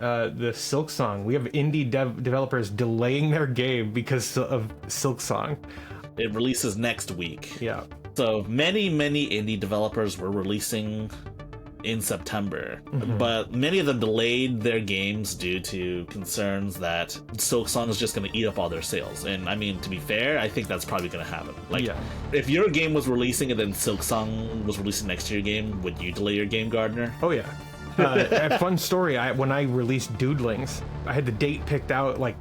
the Silksong. We have indie developers delaying their game because of Silksong. It releases next week. Yeah. So many indie developers were releasing in September, but many of them delayed their games due to concerns that Silksong is just going to eat up all their sales. And I mean, to be fair, I think that's probably going to happen. Like, if your game was releasing and then Silksong was releasing next to your game, would you delay your game, Gardiner? Oh yeah. A fun story. When I released Doodlings, I had the date picked out like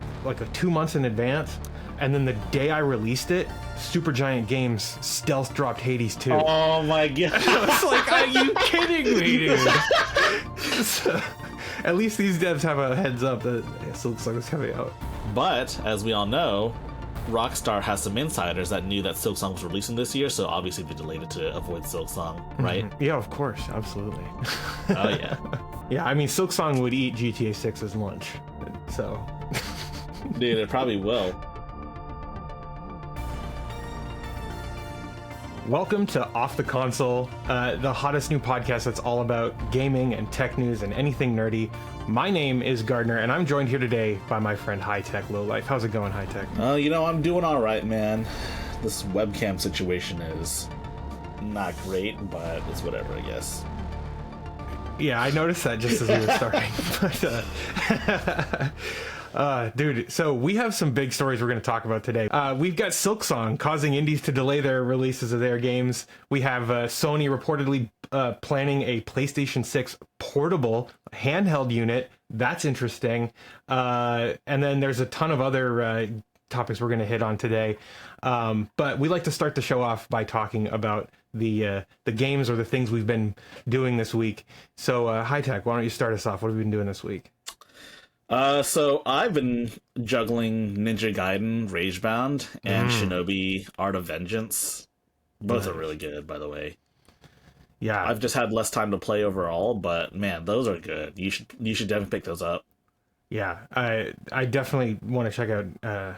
2 months in advance, and then the day I released it, Supergiant Games stealth dropped Hades 2. Oh my god! I was like, are you kidding me, dude? So, at least these devs have a heads up that Silksong is coming out. But as we all know, Rockstar has some insiders that knew that Silksong was releasing this year, so obviously they delayed it to avoid Silksong, right? Yeah, of course, absolutely. Oh yeah. Yeah, I mean, Silksong would eat GTA 6's lunch, so. Dude, it probably will. Welcome to Off the Console, the hottest new podcast that's all about gaming and tech news and anything nerdy. My name is Gardiner, and I'm joined here today by my friend High Tech Lowlife. How's it going, High Tech? I'm doing all right, man. This webcam situation is not great, but it's whatever, I guess. Yeah, I noticed that just as we were starting. But, dude, so we have some big stories we're going to talk about today. We've got Silksong causing indies to delay their releases of their games. We have Sony reportedly planning a PlayStation 6 portable handheld unit. That's interesting. And then there's a ton of other topics we're going to hit on today. But we like to start the show off by talking about the games or the things we've been doing this week. So, High Tech, why don't you start us off? What have we been doing this week? So I've been juggling Ninja Gaiden Ragebound and Shinobi Art of Vengeance. Both are really good, by the way. Yeah, I've just had less time to play overall, but man, those are good. You should definitely pick those up. Yeah, I definitely want to check out. Did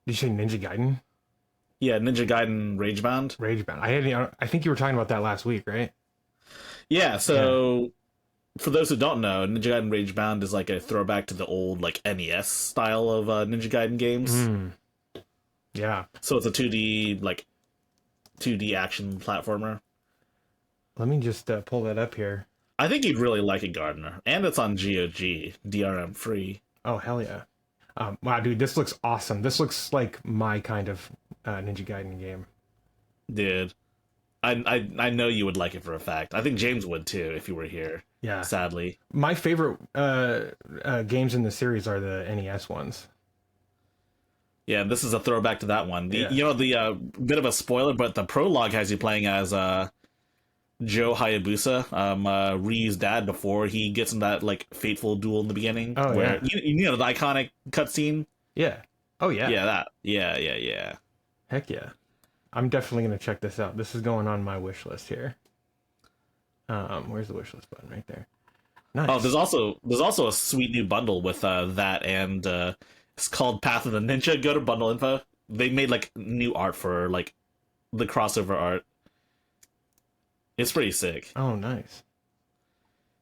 you say Ninja Gaiden? Yeah, Ninja Gaiden Ragebound. Ragebound. I think you were talking about that last week, right? Yeah. So for those who don't know, Ninja Gaiden Ragebound is like a throwback to the old like NES style of Ninja Gaiden games. Yeah. So it's a 2D action platformer. Let me just pull that up here. I think you'd really like it, Gardiner. And it's on GOG, DRM free. Oh, hell yeah. Wow, dude, this looks awesome. This looks like my kind of Ninja Gaiden game. Dude, I know you would like it for a fact. I think James would too if you were here. Yeah. Sadly. My favorite games in the series are the NES ones. Yeah, this is a throwback to that one. The bit of a spoiler, but the prologue has you playing as Joe Hayabusa, Ryu's dad, before he gets in that like fateful duel in the beginning. Oh, where yeah. You know the iconic cutscene? Yeah. Oh, yeah. Yeah, that. Yeah. Heck yeah. I'm definitely going to check this out. This is going on my wish list here. Where's the wish list button? Right there. Nice. Oh, there's also a sweet new bundle with that, and it's called Path of the Ninja. Go to bundle info. They made like new art for like the crossover art. It's pretty sick. Oh, nice.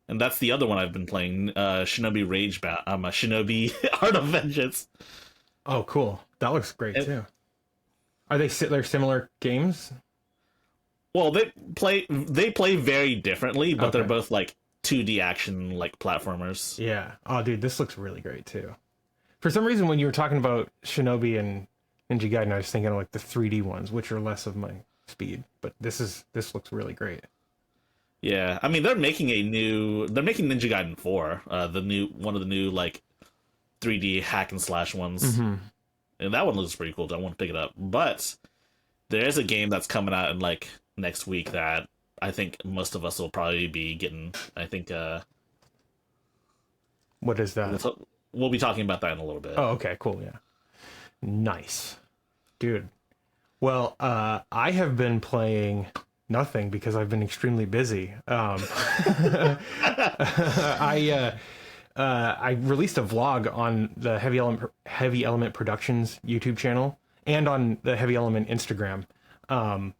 And that's the other one I've been playing, Shinobi Ragebound. Shinobi Art of Vengeance. Oh, cool. That looks great too. Are they're similar games? Well, they play very differently, but they're both like 2D action like platformers. Yeah. Oh, dude, this looks really great too. For some reason, when you were talking about Shinobi and Ninja Gaiden, I was thinking of like the 3D ones, which are less of my speed. But this looks really great. Yeah, I mean they're making Ninja Gaiden 4, one of the new like 3D hack and slash ones, and that one looks pretty cool. I want to pick it up, but there's a game that's coming out in like next week that I think most of us will probably be getting. I think. What is that? We'll be talking about that in a little bit. Oh, okay, cool, yeah, nice, dude. Well, I have been playing nothing because I've been extremely busy. I released a vlog on the Heavy Element Productions YouTube channel and on the Heavy Element Instagram,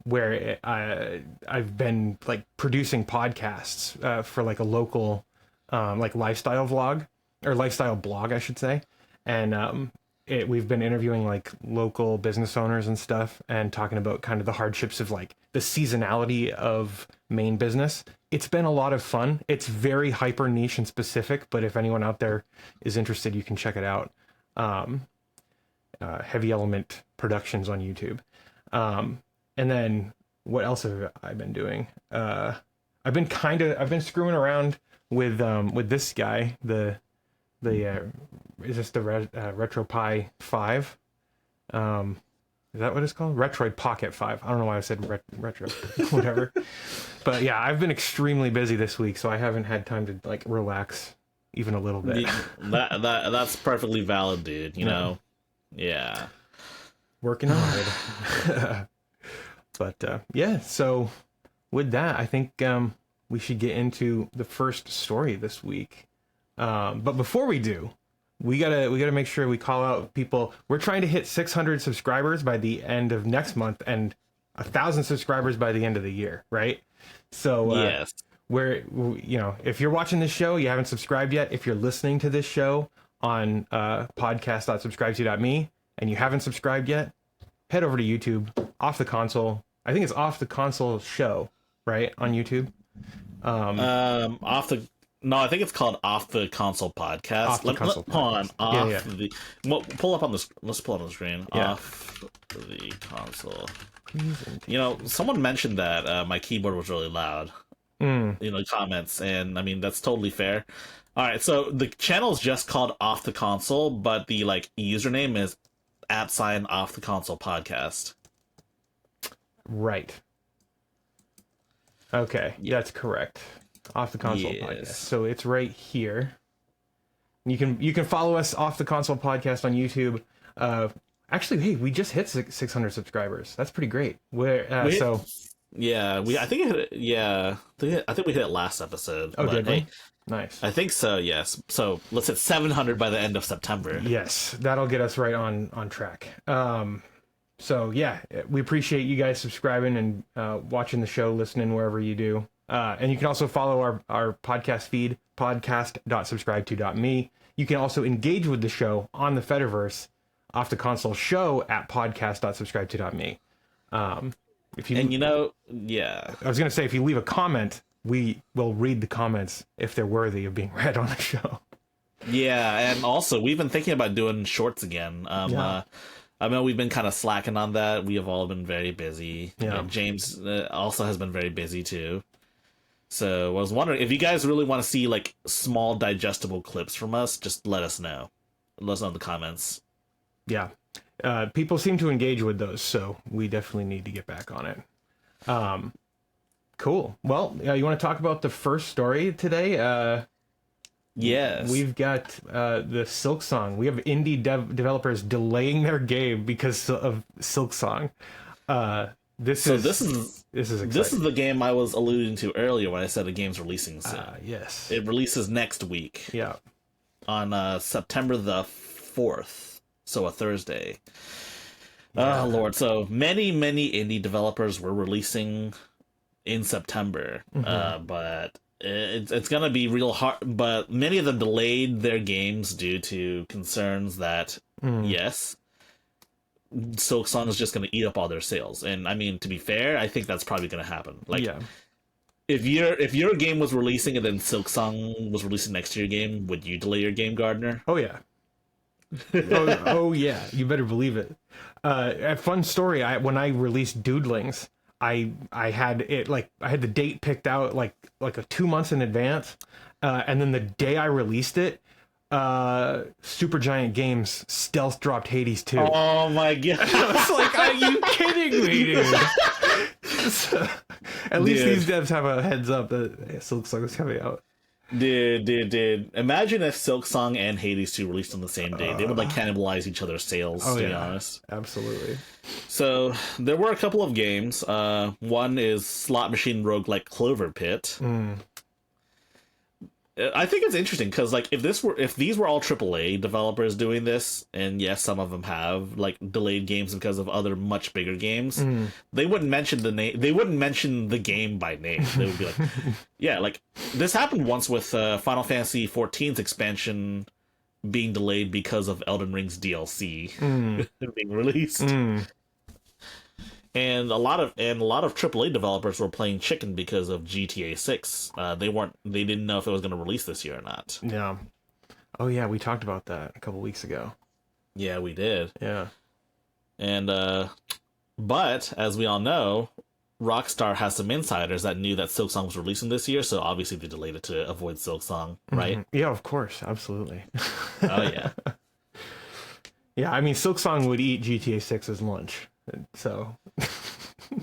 where I've been like producing podcasts for like a local like lifestyle vlog. or lifestyle blog, I should say. And we've been interviewing like local business owners and stuff and talking about kind of the hardships of like the seasonality of Maine business. It's been a lot of fun. It's very hyper niche and specific, but if anyone out there is interested, you can check it out. Heavy Element Productions on YouTube. And then what else have I been doing? I've been screwing around with this guy, is this the RetroPie 5? Is that what it's called? Retroid Pocket 5. I don't know why I said retro, whatever. But yeah, I've been extremely busy this week, so I haven't had time to like relax even a little bit. That's perfectly valid, dude. You know, yeah, working hard. But yeah, so with that, I think we should get into the first story this week. But before we do, we gotta make sure we call out people. We're trying to hit 600 subscribers by the end of next month and 1,000 subscribers by the end of the year, right? So yes, if you're watching this show, you haven't subscribed yet. If you're listening to this show on podcast.subscribe2.me and you haven't subscribed yet, head over to YouTube, Off the Console. I think it's Off the Console Show, right, on YouTube. No, I think it's called Off the Console Podcast. Off the Console Podcast. Pull up on the. Let's pull up on the screen. Yeah. Off the Console. You know, someone mentioned that my keyboard was really loud. Comments, and I mean that's totally fair. All right, so the channel is just called Off the Console, but the username is @Off the Console Podcast. Right. Okay, that's correct. Off the Console Podcast. So it's right here. You can follow us Off the Console Podcast on YouTube. Actually, hey, we just hit 600 subscribers. That's pretty great. I think we hit it last episode. Oh, did we? Hey, nice. I think so. Yes. So let's hit 700 by the end of September. Yes, that'll get us right on track. So yeah, we appreciate you guys subscribing and watching the show, listening wherever you do. And you can also follow our podcast feed, podcast.subscribe2.me. You can also engage with the show on the Fediverse, Off the Console Show at podcast.subscribe2.me. I was going to say, if you leave a comment, we will read the comments if they're worthy of being read on the show. Yeah, and also, we've been thinking about doing shorts again. I know we've been kind of slacking on that. We have all been very busy. Yeah. James also has been very busy, too. So I was wondering, if you guys really want to see, small digestible clips from us, just let us know. Let us know in the comments. Yeah. People seem to engage with those, so we definitely need to get back on it. Cool. Well, you want to talk about the first story today? Yes. We've got the Silksong. We have indie developers delaying their game because of Silksong. This is exciting. This is the game I was alluding to earlier when I said the game's releasing soon. Yes. It releases next week. Yeah. On September the 4th, so a Thursday. Yeah. Oh, Lord. So many indie developers were releasing in September, but it's going to be real hard. But many of them delayed their games due to concerns that, yes, Silksong is just going to eat up all their sales. And I mean, to be fair, I think that's probably going to happen. If your game was releasing and then Silksong was releasing next to your game, would you delay your game, Gardiner? Oh yeah. oh yeah, you better believe it. A fun story. When I released Doodlings, I had it I had the date picked out like 2 months in advance, and then the day I released it, Supergiant Games stealth dropped Hades 2. Oh my god! I was like, are you kidding me, dude? So, at least these devs have a heads up that Silksong is coming out. Dude. Imagine if Silksong and Hades 2 released on the same day. They would cannibalize each other's sales, to be honest. Absolutely. So, there were a couple of games. One is slot machine roguelike Clover Pit. I think it's interesting because like if these were all AAA developers doing this, and yes, some of them have like delayed games because of other much bigger games, they wouldn't mention the name. They wouldn't mention the game by name. They would be like, yeah, like this happened once with Final Fantasy XIV's expansion being delayed because of Elden Ring's DLC being released. And a lot of AAA developers were playing chicken because of GTA 6. They didn't know if it was going to release this year or not. Yeah. Oh yeah, we talked about that a couple weeks ago. Yeah, we did. Yeah. And but as we all know, Rockstar has some insiders that knew that Silksong was releasing this year, so obviously they delayed it to avoid Silksong, right? Yeah, of course, absolutely. Oh yeah. Yeah, I mean Silksong would eat GTA 6 as lunch. So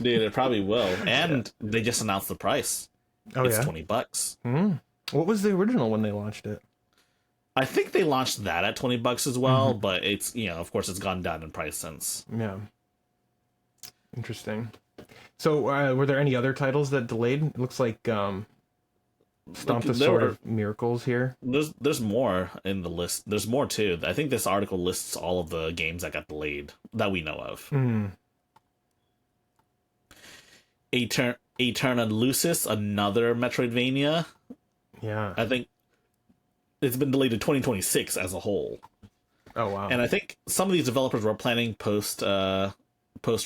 Dude, it probably will. And they just announced the price. Oh, it's yeah? $20. What was the original when they launched it? I think they launched that at $20 as well, but it's, of course it's gone down in price since. Yeah. Interesting. So were there any other titles that delayed? It looks like Stomp the Sword of Miracles here. There's more in the list. There's more too. I think this article lists all of the games that got delayed that we know of. Aeterna Lucis, another Metroidvania. Yeah. I think it's been delayed to 2026 as a whole. Oh wow. And I think some of these developers were planning post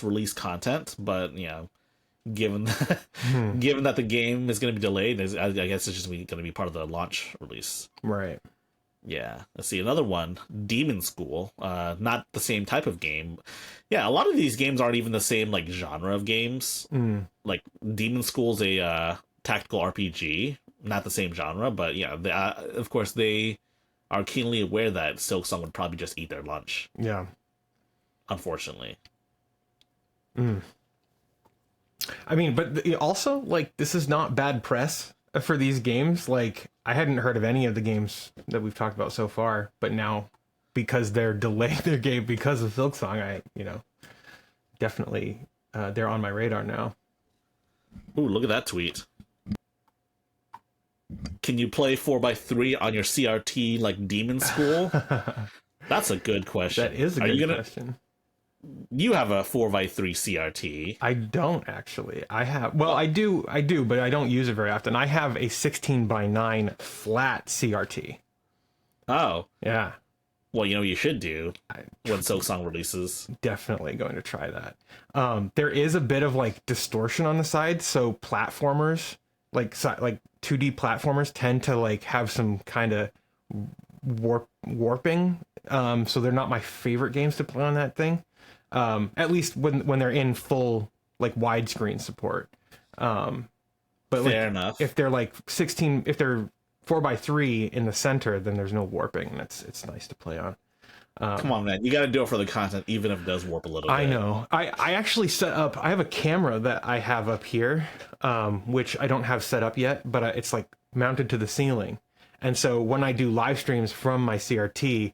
release content, but given that the game is going to be delayed, I guess it's just going to be part of the launch release. Right. Yeah. Let's see, another one, Demon School. Not the same type of game. Yeah, a lot of these games aren't even the same like genre of games. Like Demon School's a tactical RPG, not the same genre, but yeah, of course they are keenly aware that Silksong would probably just eat their lunch. Yeah. Unfortunately. I mean, but also, like, this is not bad press for these games. Like, I hadn't heard of any of the games that we've talked about so far, but now, because they're delaying their game because of Silksong, definitely, they're on my radar now. Ooh, look at that tweet. Can you play 4x3 on your CRT like Demon School? That's a good question. That is a good question. You have a 4x3 CRT. I don't actually. I have. Well, I do, but I don't use it very often. I have a 16:9 flat CRT. Oh. Yeah. Well, you should do when Silksong releases. Definitely going to try that. There is a bit of like distortion on the side, so platformers, like 2D platformers, tend to like have some kind of warping. So they're not my favorite games to play on that thing. At least when they're in full like widescreen support. But fair enough. If they're like 16, if they're 4x3 in the center, then there's no warping, and it's nice to play on. Come on, man, you got to do it for the content, even if it does warp a little bit. I know. I actually set up. I have a camera that I have up here, which I don't have set up yet, but it's like mounted to the ceiling, and so when I do live streams from my CRT.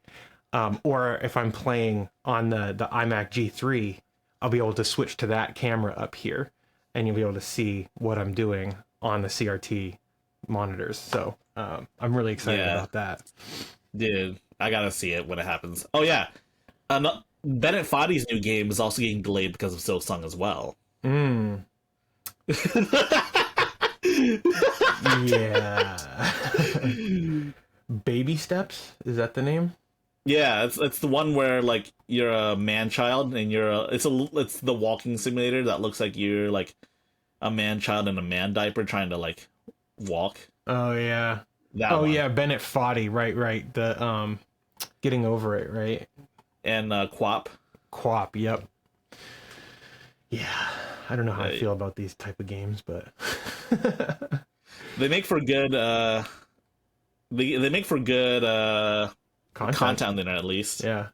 Or if I'm playing on the iMac G3, I'll be able to switch to that camera up here, and you'll be able to see what I'm doing on the CRT monitors. So I'm really excited about that. Dude, I gotta see it when it happens. Oh yeah, Bennett Foddy's new game is also getting delayed because of Silksong as well. Yeah. Baby Steps? Is that the name? Yeah, it's the one where like you're a man child and it's the walking simulator that looks like you're like a man child in a man diaper trying to like walk. Oh yeah. That one. Yeah, Bennett Foddy, right. The Getting Over It, right? And Quap. Quap, yep. Yeah. I don't know how I feel about these type of games, but they make for good they make for good content on the internet, at least. Yeah.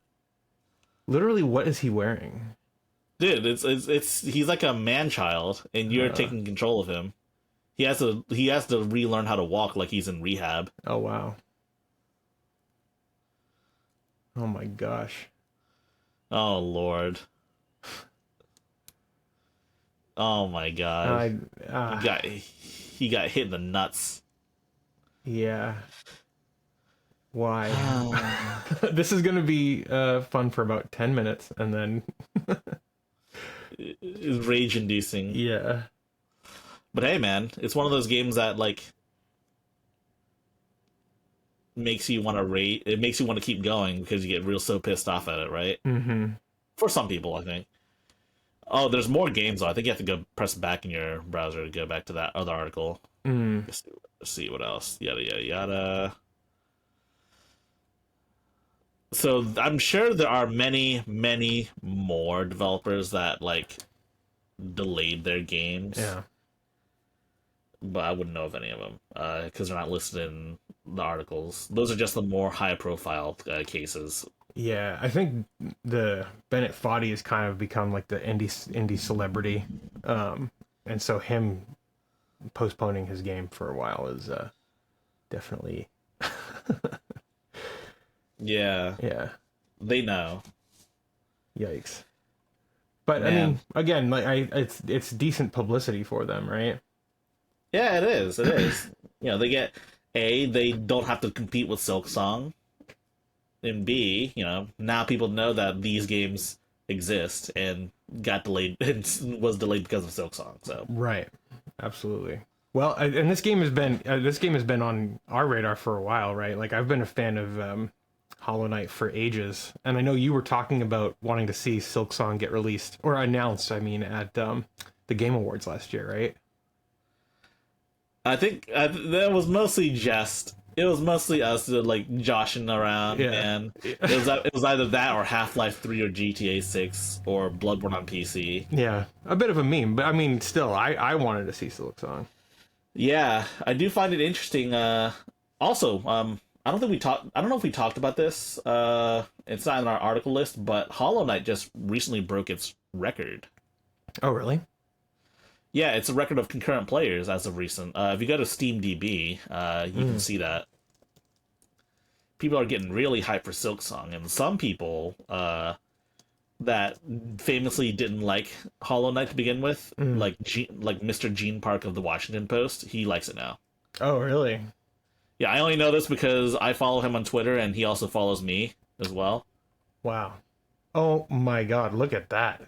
Literally, what is he wearing? Dude, it's he's like a man child, and you're taking control of him. He has to relearn how to walk like he's in rehab. Oh wow. Oh my gosh. Oh Lord. Oh my God. He He got hit in the nuts. Yeah. Why? This is going to be fun for about 10 minutes, and then It's rage inducing. yeah. But hey, man, it's one of those games that like makes you want to rate. It makes you want to keep going because you get real so pissed off at it, right? Mm-hmm. For some people, I think. Oh, there's more games though. I think you have to go press back in your browser to go back to that other article. Mm. Let's see what else. Yada yada yada. So I'm sure there are many, many more developers that like delayed their games. Yeah. But I wouldn't know of any of them because they're not listed in the articles. Those are just the more high-profile cases. Yeah, I think the Bennett Foddy has kind of become like the indie celebrity, and so him postponing his game for a while is definitely Yeah, yeah, they know. yikes. But Man. I mean, again, like it's decent publicity for them, right? Yeah, it is. It is. You know, they get they don't have to compete with Silksong, and B, you know, now people know that these games exist and got delayed and was delayed because of Silksong. So Right, absolutely. Well, and this game has been on our radar for a while, right? Like I've been a fan of Hollow Knight for ages, and I know you were talking about wanting to see Silksong get released or announced. I mean, at the Game Awards last year, right? I think that was mostly just. It was mostly us like joshing around, Yeah. and it was either that or Half-Life 3 or GTA 6 or Bloodborne on PC. Yeah, a bit of a meme, but I mean, still, I wanted to see Silksong. Yeah, I do find it interesting. Also, I don't think we talked. I don't know if we talked about this. It's not in our article list, but Hollow Knight just recently broke its record. Oh, really? Yeah, it's a record of concurrent players as of recent. If you go to SteamDB, you can see that people are getting really hyped for Silksong, and some people that famously didn't like Hollow Knight to begin with, like Mr. Gene Park of the Washington Post, he likes it now. Oh, really? Yeah, I only know this because I follow him on Twitter, and he also follows me as well. Wow. Oh my God! Look at that.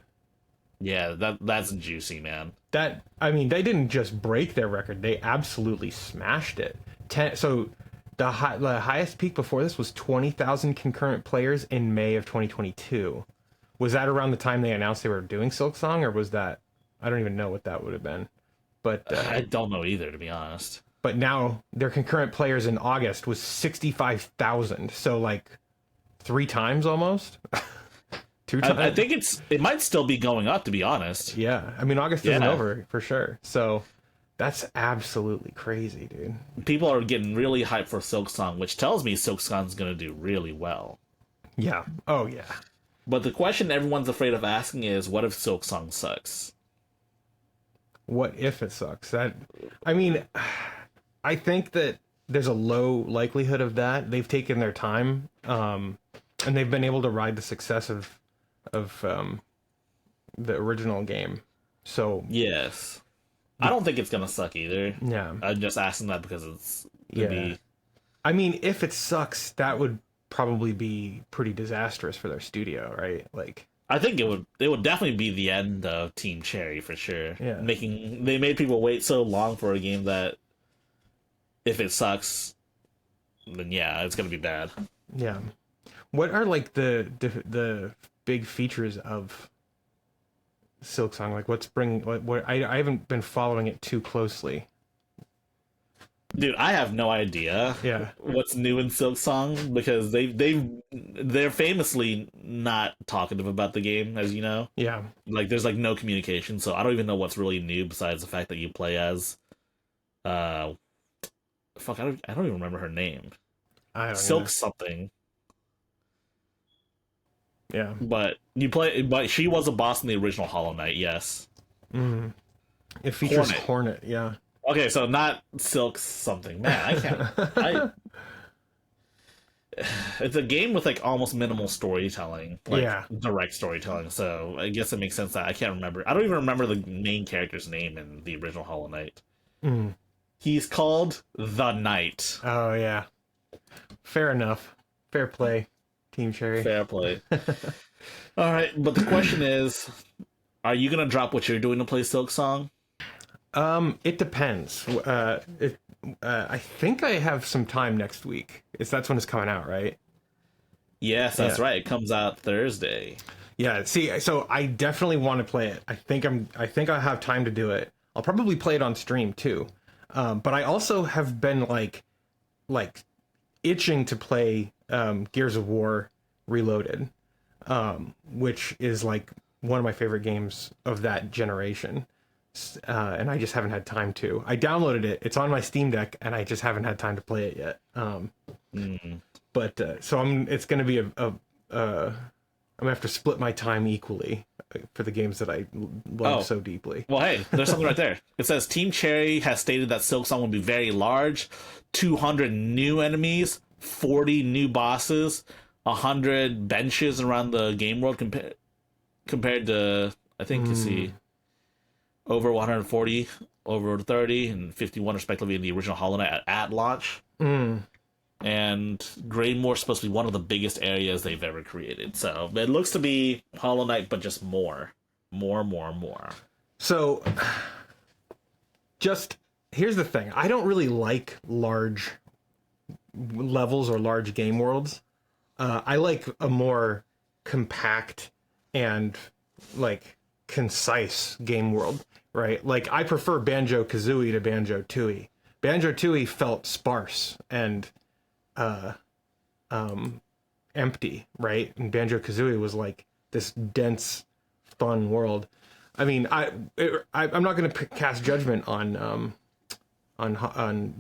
Yeah, that's juicy, man. That I mean, they didn't just break their record; they absolutely smashed it. So the highest peak before this was 20,000 concurrent players in May of 2022. Was that around the time they announced they were doing Silksong, or was that? I don't even know what that would have been. But I don't know either, to be honest. but now their concurrent players in August was 65,000. So like 3 times almost. 2 times. I think it might still be going up, to be honest. Yeah, I mean August isn't Yeah. over for sure. So that's absolutely crazy, dude. People are getting really hyped for Silksong, which tells me Silksong's going to do really well. Yeah. Oh yeah. But the question everyone's afraid of asking is, what if Silksong sucks? What if it sucks? That I mean, I think that there's a low likelihood of that. They've taken their time, and they've been able to ride the success of the original game. So Yes. I don't think it's going to suck either. yeah, I'm just asking that because it's yeah. going to be... I mean, if it sucks, that would probably be pretty disastrous for their studio, right? Like, I think it would definitely be the end of Team Cherry for sure. Yeah. They made people wait so long for a game that if it sucks, then yeah, it's gonna be bad. yeah. What are like the big features of Silksong? Like, what I haven't been following it too closely. Dude, I have no idea Yeah. what's new in Silksong because they're famously not talkative about the game, as you know. Yeah. Like there's like no communication, so I don't even know what's really new besides the fact that you play as fuck, I don't even remember her name. I don't Silk know. something. Yeah. But she was a boss in the original Hollow Knight, yes. Mm. It features Hornet. Hornet. Yeah. Okay, so not Silk something. Man, I can't. It's a game with like almost minimal storytelling, like Yeah. direct storytelling. So I guess it makes sense that I can't remember. I don't even remember the main character's name in the original Hollow Knight. Mm. He's called the Knight. Oh yeah, fair enough. Fair play, Team Cherry. Fair play. All right, but the question is, are you gonna drop what you're doing to play Silksong? It depends. I think I have some time next week. That's when it's coming out, right? Yes, that's Yeah. right. It comes out Thursday. Yeah. See, so I definitely want to play it. I think I have time to do it. I'll probably play it on stream too. But I also have been like itching to play Gears of War Reloaded, which is like one of my favorite games of that generation. And I just haven't had time to. I downloaded it. It's on my Steam Deck, and I just haven't had time to play it yet. But so it's going to be I'm gonna have to split my time equally for the games that I love so deeply. Well, hey, there's something right there. It says Team Cherry has stated that Silksong will be very large, 200 new enemies, 40 new bosses, 100 benches around the game world compared to, I think, you see, over 140, over 30, and 51 respectively in the original Hollow Knight at launch. And Greymoor's supposed to be one of the biggest areas they've ever created. So it looks to be Hollow Knight, but just more. So, just here's the thing. I don't really like large levels or large game worlds. I like a more compact and like concise game world, right? Like I prefer Banjo-Kazooie to Banjo-Tooie. Banjo-Tooie felt sparse and empty, right? And Banjo-Kazooie was like this dense, fun world. I mean, I'm not going to cast judgment on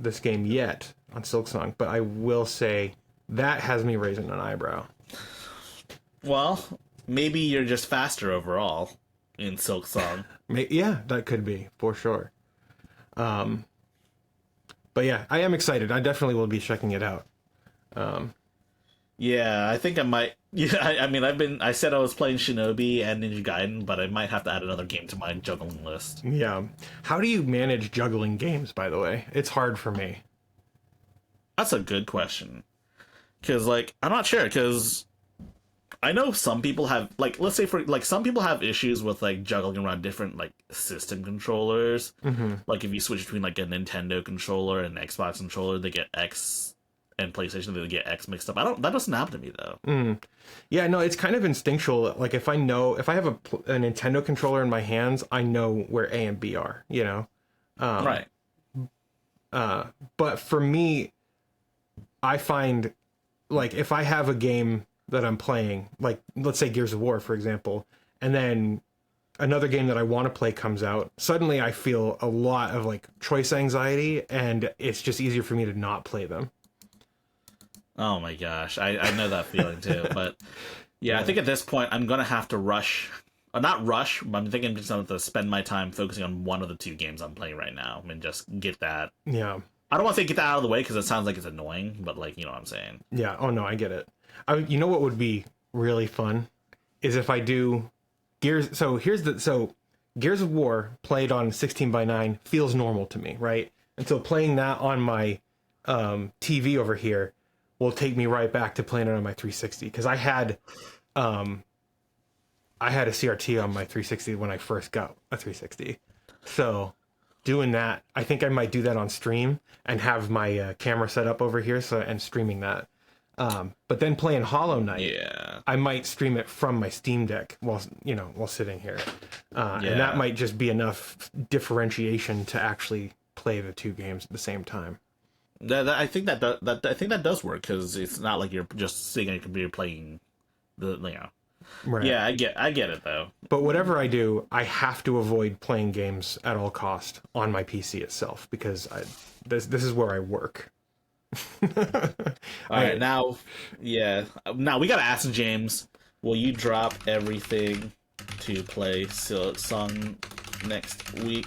this game yet, on Silksong, but I will say that has me raising an eyebrow. Well, maybe you're just faster overall in Silksong. Yeah, that could be, for sure. But yeah, I am excited. I definitely will be checking it out. Yeah, I think I might. Yeah, I mean, I said I was playing Shinobi and Ninja Gaiden, but I might have to add another game to my juggling list. Yeah. How do you manage juggling games, by the way? It's hard for me. That's a good question. Because, like, I'm not sure, because I know some people have, like, let's say some people have issues with, like, juggling around different, like, system controllers. Like, if you switch between, like, a Nintendo controller and an Xbox controller, they get X, and PlayStation, they get X mixed up. That doesn't happen to me, though. Yeah, no, it's kind of instinctual. Like, if I have a Nintendo controller in my hands, I know where A and B are, you know? Right. But for me, I find, like, if I have a game that I'm playing, like, let's say Gears of War, for example, and then another game that I want to play comes out, suddenly I feel a lot of, like, choice anxiety, and it's just easier for me to not play them. Oh my gosh, I know that feeling too. But yeah, I think at this point I'm gonna have to rush. Not rush, but I'm thinking I'm just gonna have to spend my time focusing on one of the two games I'm playing right now and just get that. Yeah. I don't want to say get that out of the way because it sounds like it's annoying, but like, you know what I'm saying. Yeah. Oh no, I get it. You know what would be really fun is if I do Gears. So Gears of War played on 16:9 feels normal to me, right? And so playing that on my TV over here will take me right back to playing it on my 360 because I had a CRT on my 360 when I first got a 360. So doing that, I think I might do that on stream and have my camera set up over here and streaming that. But then playing Hollow Knight, Yeah. I might stream it from my Steam Deck while sitting here. And that might just be enough differentiation to actually play the two games at the same time. I think that does work because it's not like you're just sitting on your computer playing Right. Yeah, I get it though. But whatever I do, I have to avoid playing games at all cost on my PC itself because this is where I work. All right, now we gotta ask James. Will you drop everything to play Silksong next week?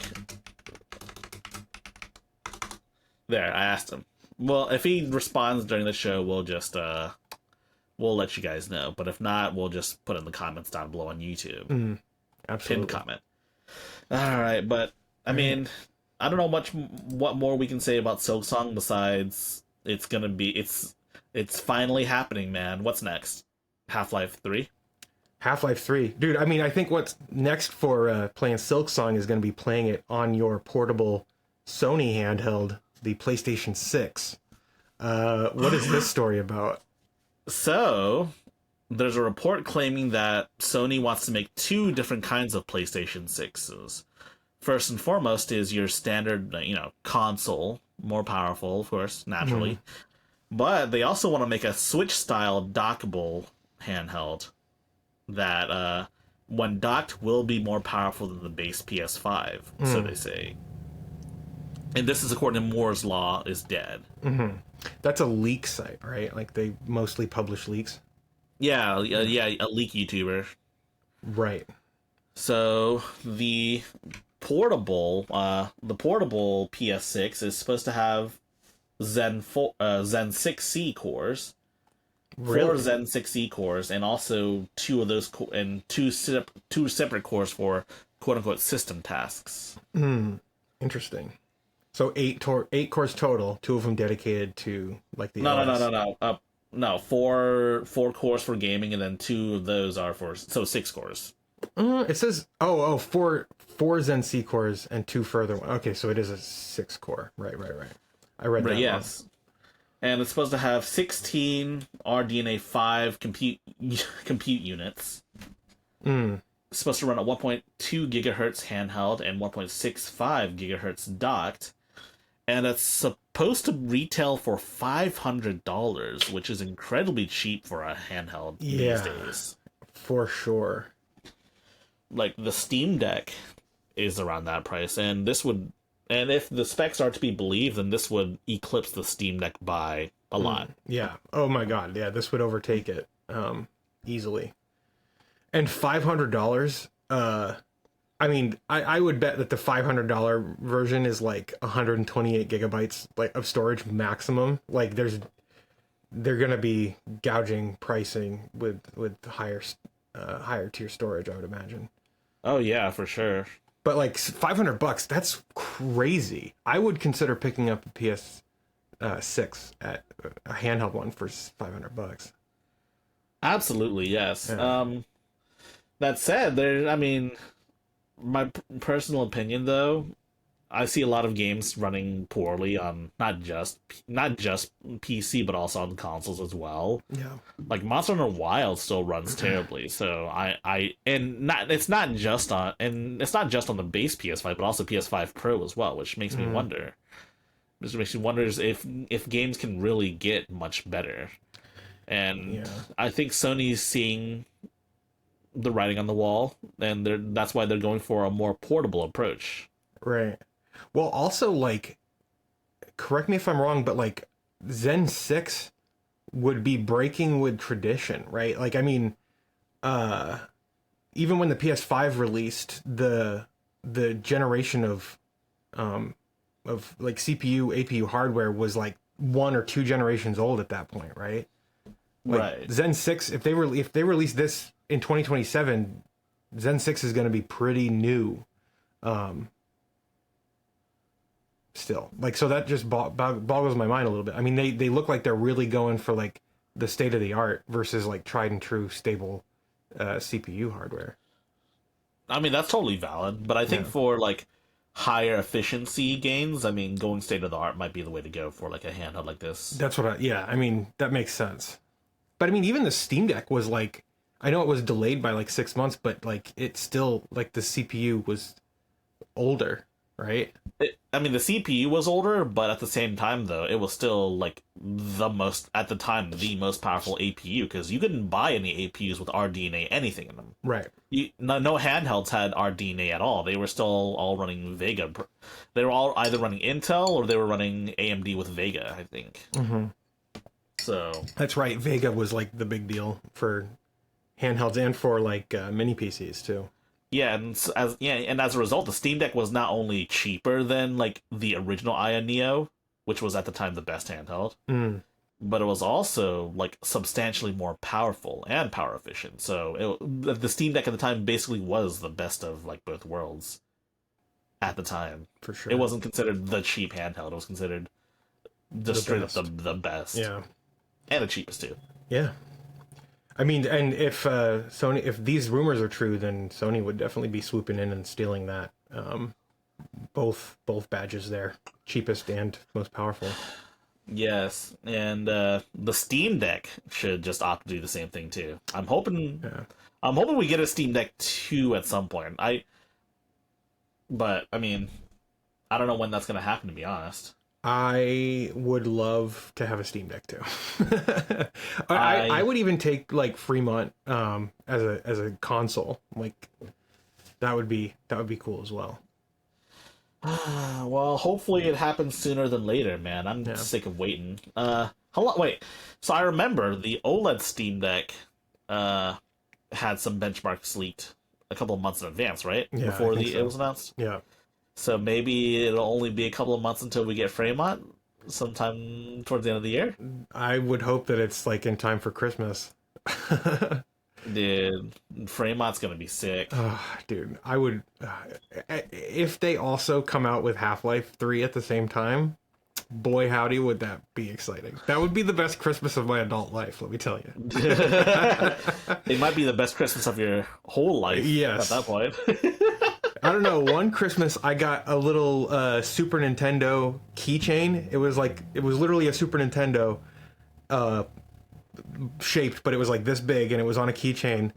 There, I asked him. Well, if he responds during the show, we'll just we'll let you guys know. But if not, we'll just put it in the comments down below on YouTube. Absolutely. Pinned comment. All right, but I mean, I don't know what more we can say about Silksong besides it's finally happening, man. What's next? Half-Life 3? Half-Life 3. Dude, I mean, I think what's next for playing Silksong is going to be playing it on your portable Sony handheld, the PlayStation 6. What is this story about? So, there's a report claiming that Sony wants to make two different kinds of PlayStation 6s. First and foremost is your standard, console, more powerful, of course, naturally. But they also want to make a Switch-style dockable handheld that, when docked, will be more powerful than the base PS5, so they say. And this is according to Moore's Law is dead. That's a leak site, right? Like, they mostly publish leaks? Yeah, a leak YouTuber. Right. So, the portable PS6 is supposed to have Zen 6C cores, Really? 4 Zen 6E cores, and also two of those two separate cores for quote unquote system tasks. Interesting. So eight cores total, 2 of them dedicated to like the No, four cores for gaming, and then 2 of those are for 6 cores. It says four Zen C cores and 2 further one. Okay, so it is a 6 core. Right. I read that. Yes. Wrong. And it's supposed to have 16 RDNA 5 compute units. It's supposed to run at 1.2 gigahertz handheld and 1.65 gigahertz docked. And it's supposed to retail for $500, which is incredibly cheap for a handheld these days. For sure. Like, the Steam Deck is around that price, and if the specs are to be believed, then this would eclipse the Steam Deck by a lot. Yeah. Oh my god. Yeah, this would overtake it easily. And $500. I mean, I would bet that the $500 version is like 128 gigabytes like of storage maximum. Like, they're gonna be gouging pricing with higher tier storage, I would imagine. Oh yeah, for sure. But like $500, that's crazy. I would consider picking up a PS6 at a handheld one for $500. Absolutely, yes. Yeah. That said, my personal opinion though, I see a lot of games running poorly on not just PC but also on consoles as well. Yeah. Like Monster Hunter Wild still runs terribly. So it's not just on the base PS5 but also PS5 Pro as well, which makes me wonder. This makes me wonder if games can really get much better. And I think Sony's seeing the writing on the wall, and that's why they're going for a more portable approach. Right. Well, also, like, correct me if I'm wrong, but like Zen 6 would be breaking with tradition, right? Like, I mean, even when the PS5 released, the generation of like CPU, APU hardware was like 1 or 2 generations old at that point, right? Like, right. Zen 6, if they release this in 2027, Zen 6 is going to be pretty new. Still, like, so that just boggles my mind a little bit. I mean, they look like they're really going for like the state of the art versus like tried and true stable CPU hardware. I mean, that's totally valid, but I think for like higher efficiency gains, I mean, going state of the art might be the way to go for like a handheld like this. That's what I mean, that makes sense. But I mean, even the Steam Deck was like, I know it was delayed by like 6 months, but like it's still like the CPU was older, right? The CPU was older, but at the same time, though, it was still like the most powerful APU, because you couldn't buy any APUs with RDNA anything in them. Right. No handhelds had RDNA at all. They were still all running Vega. They were all either running Intel or they were running AMD with Vega, I think. So that's right. Vega was like the big deal for handhelds and for like mini PCs too. Yeah, and as a result, the Steam Deck was not only cheaper than like the original Aya Neo, which was at the time the best handheld, but it was also like substantially more powerful and power efficient. So the Steam Deck at the time basically was the best of like both worlds. at the time. For sure. It wasn't considered the cheap handheld. It was considered just straight up the best. Yeah. And the cheapest too. Yeah. I mean, and if Sony, if these rumors are true, then Sony would definitely be swooping in and stealing that. Both badges there, cheapest and most powerful. Yes, and the Steam Deck should just opt to do the same thing too. I'm hoping we get a Steam Deck 2 at some point. But I mean, I don't know when that's gonna happen, to be honest. I would love to have a Steam Deck too. I would even take like Fremont as a console. Like that would be cool as well. Well, hopefully it happens sooner than later, man. I'm sick of waiting. Wait. So I remember the OLED Steam Deck had some benchmarks leaked a couple of months in advance, right? Yeah, Before it was announced. Yeah. So maybe it'll only be a couple of months until we get Fremont, sometime towards the end of the year. I would hope that it's like in time for Christmas. Dude, Fremont's gonna be sick. Dude, I would if they also come out with Half-Life 3 at the same time. Boy, howdy, would that be exciting. That would be the best Christmas of my adult life, let me tell you. It might be the best Christmas of your whole life. Yes. At that point. I don't know, one Christmas I got a little Super Nintendo keychain. It was literally a Super Nintendo shaped, but it was like this big, and it was on a keychain,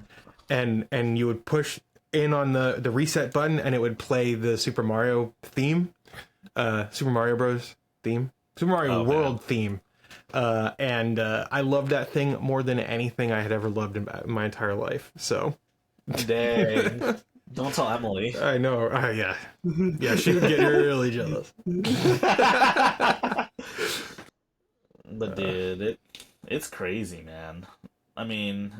and you would push in on the reset button, and it would play the Super Mario theme, Super Mario Bros. Theme, Super Mario World theme, and I loved that thing more than anything I had ever loved in my entire life. So, dang. Don't tell Emily. I know. Yeah, she would get really jealous. But dude, it's crazy, man. I mean,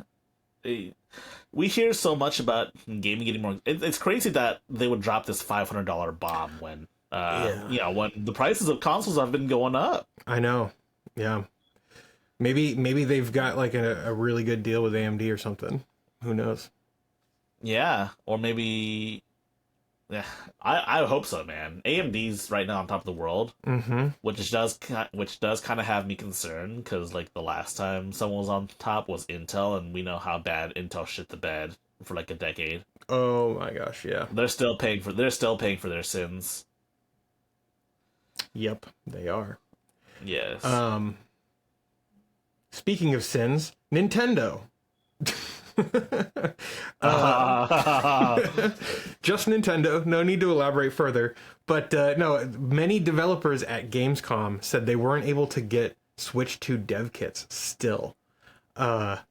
we hear so much about gaming getting more. It's crazy that they would drop this $500 bomb when, when the prices of consoles have been going up. I know. Yeah. Maybe they've got like a really good deal with AMD or something. Who knows? Yeah, or maybe. Yeah, I hope so, man. AMD's right now on top of the world, which does kind of have me concerned, because like the last time someone was on top was Intel, and we know how bad Intel shit the bed for like a decade. Oh my gosh, yeah. They're still paying for their sins. Yep, they are. Yes. Speaking of sins, Nintendo. Just Nintendo, no need to elaborate further, but no, many developers at Gamescom said they weren't able to get Switch 2 dev kits still. How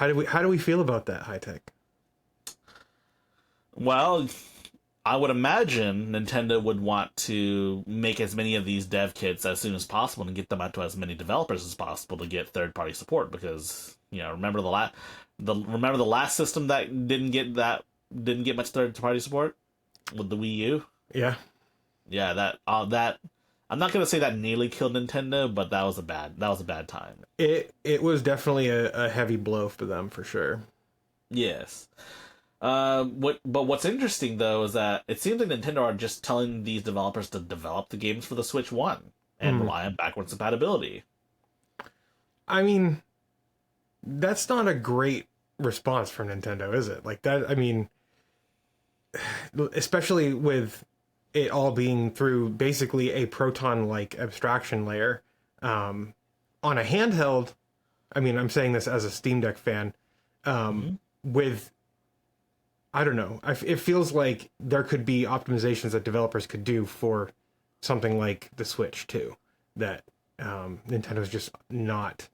do we feel about that, High Tech? Well, I would imagine Nintendo would want to make as many of these dev kits as soon as possible and get them out to as many developers as possible to get third-party support, because remember the last system that didn't get much third-party support with the Wii U? Yeah. Yeah, that I'm not gonna say that nearly killed Nintendo, but that was a bad time. It was definitely a heavy blow for them, for sure. Yes. What's interesting though is that it seems like Nintendo are just telling these developers to develop the games for the Switch 1 and rely on backwards compatibility. I mean, that's not a great response from Nintendo, is it? Like that, I mean, especially with it all being through basically a Proton-like abstraction layer on a handheld. I mean, I'm saying this as a Steam Deck fan. With, I don't know, it feels like there could be optimizations that developers could do for something like the Switch too, that Nintendo's just not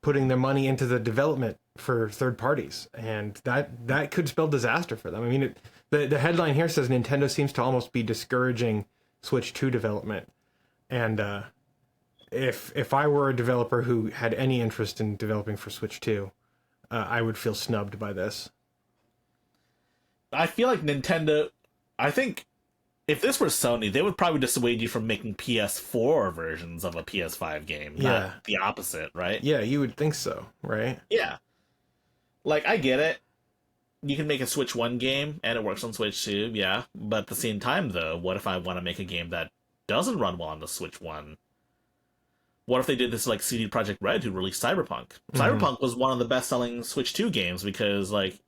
putting their money into the development for third parties, and that could spell disaster for them. I mean, the headline here says Nintendo seems to almost be discouraging Switch 2 development, and if I were a developer who had any interest in developing for Switch 2, I would feel snubbed by this. I feel like Nintendo, I think if this were Sony, they would probably dissuade you from making PS4 versions of a PS5 game, not the opposite, right? Yeah, you would think so, right? Yeah. Like, I get it, you can make a Switch 1 game and it works on Switch 2, yeah. But at the same time, though, what if I want to make a game that doesn't run well on the Switch 1? What if they did this like CD Projekt Red, who released Cyberpunk? Cyberpunk was one of the best-selling Switch 2 games because like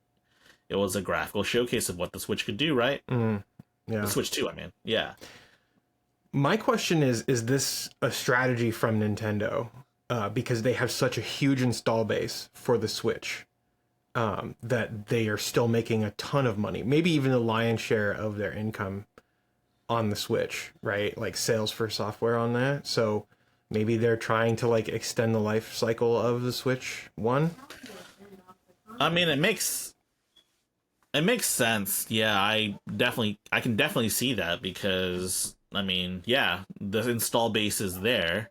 it was a graphical showcase of what the Switch could do, right? Yeah. The Switch 2, I mean. Yeah. My question is this a strategy from Nintendo? Because they have such a huge install base for the Switch, that they are still making a ton of money, maybe even the lion's share of their income on the Switch, right? Like sales for software on that. So maybe they're trying to like extend the life cycle of the Switch 1. I mean, it makes sense. Yeah, I can definitely see that because I mean, yeah, the install base is there.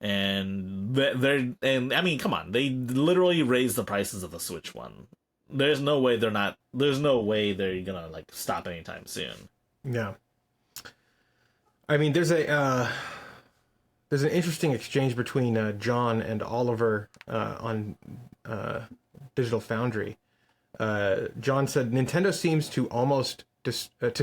And I mean, come on, they literally raised the prices of the Switch 1. There's no way they're gonna like stop anytime soon. Yeah. I mean, there's an interesting exchange between John and Oliver on Digital Foundry. John said Nintendo seems to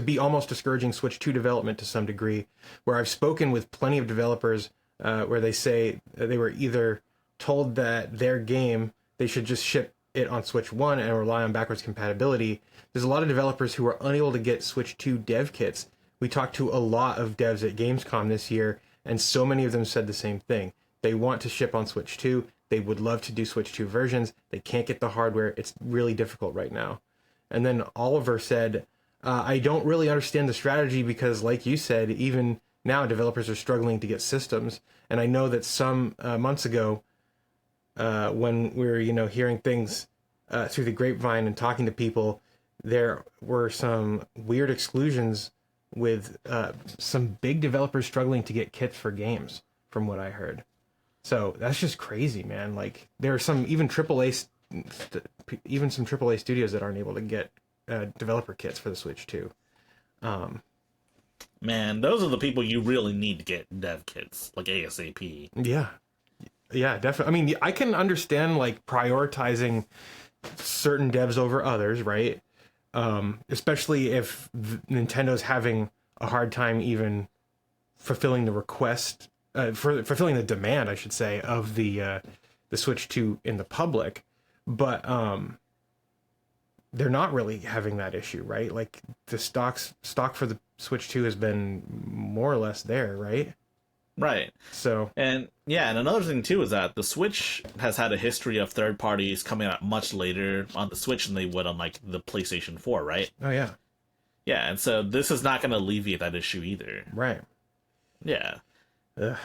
be almost discouraging Switch 2 development to some degree, where I've spoken with plenty of developers where they say they were either told that their game, they should just ship it on Switch 1 and rely on backwards compatibility. There's a lot of developers who are unable to get Switch 2 dev kits. We talked to a lot of devs at Gamescom this year, and so many of them said the same thing. They want to ship on Switch 2. They would love to do Switch 2 versions. They can't get the hardware. It's really difficult right now. And then Oliver said, I don't really understand the strategy because, like you said, even now developers are struggling to get systems. And I know that some months ago, when we were, hearing things through the grapevine and talking to people, there were some weird exclusions with some big developers struggling to get kits for games, from what I heard. So that's just crazy, man. Like there are some even AAA studios that aren't able to get developer kits for the Switch 2. Man, those are the people you really need to get dev kits, like ASAP. Yeah, definitely. I mean, I can understand like prioritizing certain devs over others, right? Especially if Nintendo's having a hard time even fulfilling the request, fulfilling the demand, I should say, of the Switch 2 in the public. But they're not really having that issue, right? Like the stock for the Switch 2 has been more or less there, right? Right. So, and another thing too is that the Switch has had a history of third parties coming out much later on the Switch than they would on like the PlayStation 4, right? Oh yeah. Yeah, and so this is not going to alleviate that issue either. Right. Yeah. And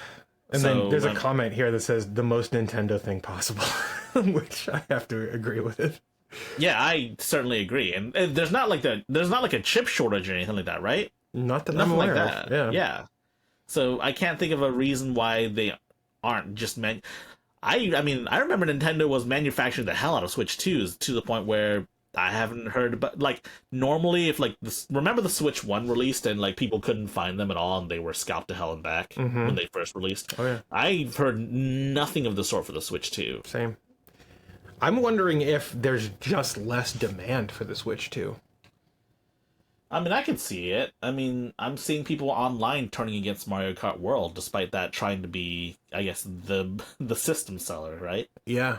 then there's a comment here that says the most Nintendo thing possible, which I have to agree with it. Yeah, I certainly agree. And there's not like a chip shortage or anything like that, right? Not that Nothing I'm aware like that. of. Yeah. So I can't think of a reason why they aren't just I mean, I remember Nintendo was manufacturing the hell out of Switch 2s to the point where I haven't heard about, like, normally if like remember the Switch 1 released and like people couldn't find them at all and they were scalped to hell and back when they first released. Oh yeah. I've heard nothing of the sort for the Switch 2. Same. I'm wondering if there's just less demand for the Switch 2. I mean, I can see it. I mean, I'm seeing people online turning against Mario Kart World, despite that trying to be, I guess, the system seller, right? Yeah.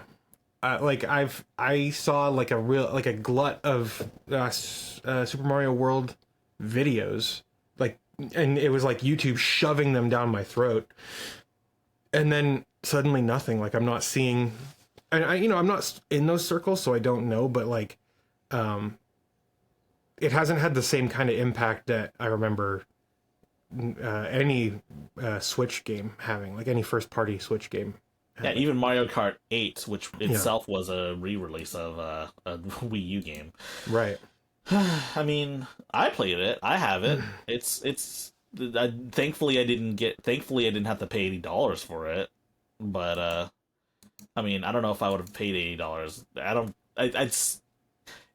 I saw like a glut of Super Mario World videos, like, and it was like YouTube shoving them down my throat, and then suddenly nothing. Like I'm not seeing, and I'm not in those circles, so I don't know, but like, it hasn't had the same kind of impact that I remember any Switch game having, like any first party Switch game. Yeah, even Mario Kart 8, which itself was a re-release of a Wii U game. Right. I mean, I played it. I have it. It's. Thankfully, I didn't have to pay $80 for it. But I mean, I don't know if I would have paid $80.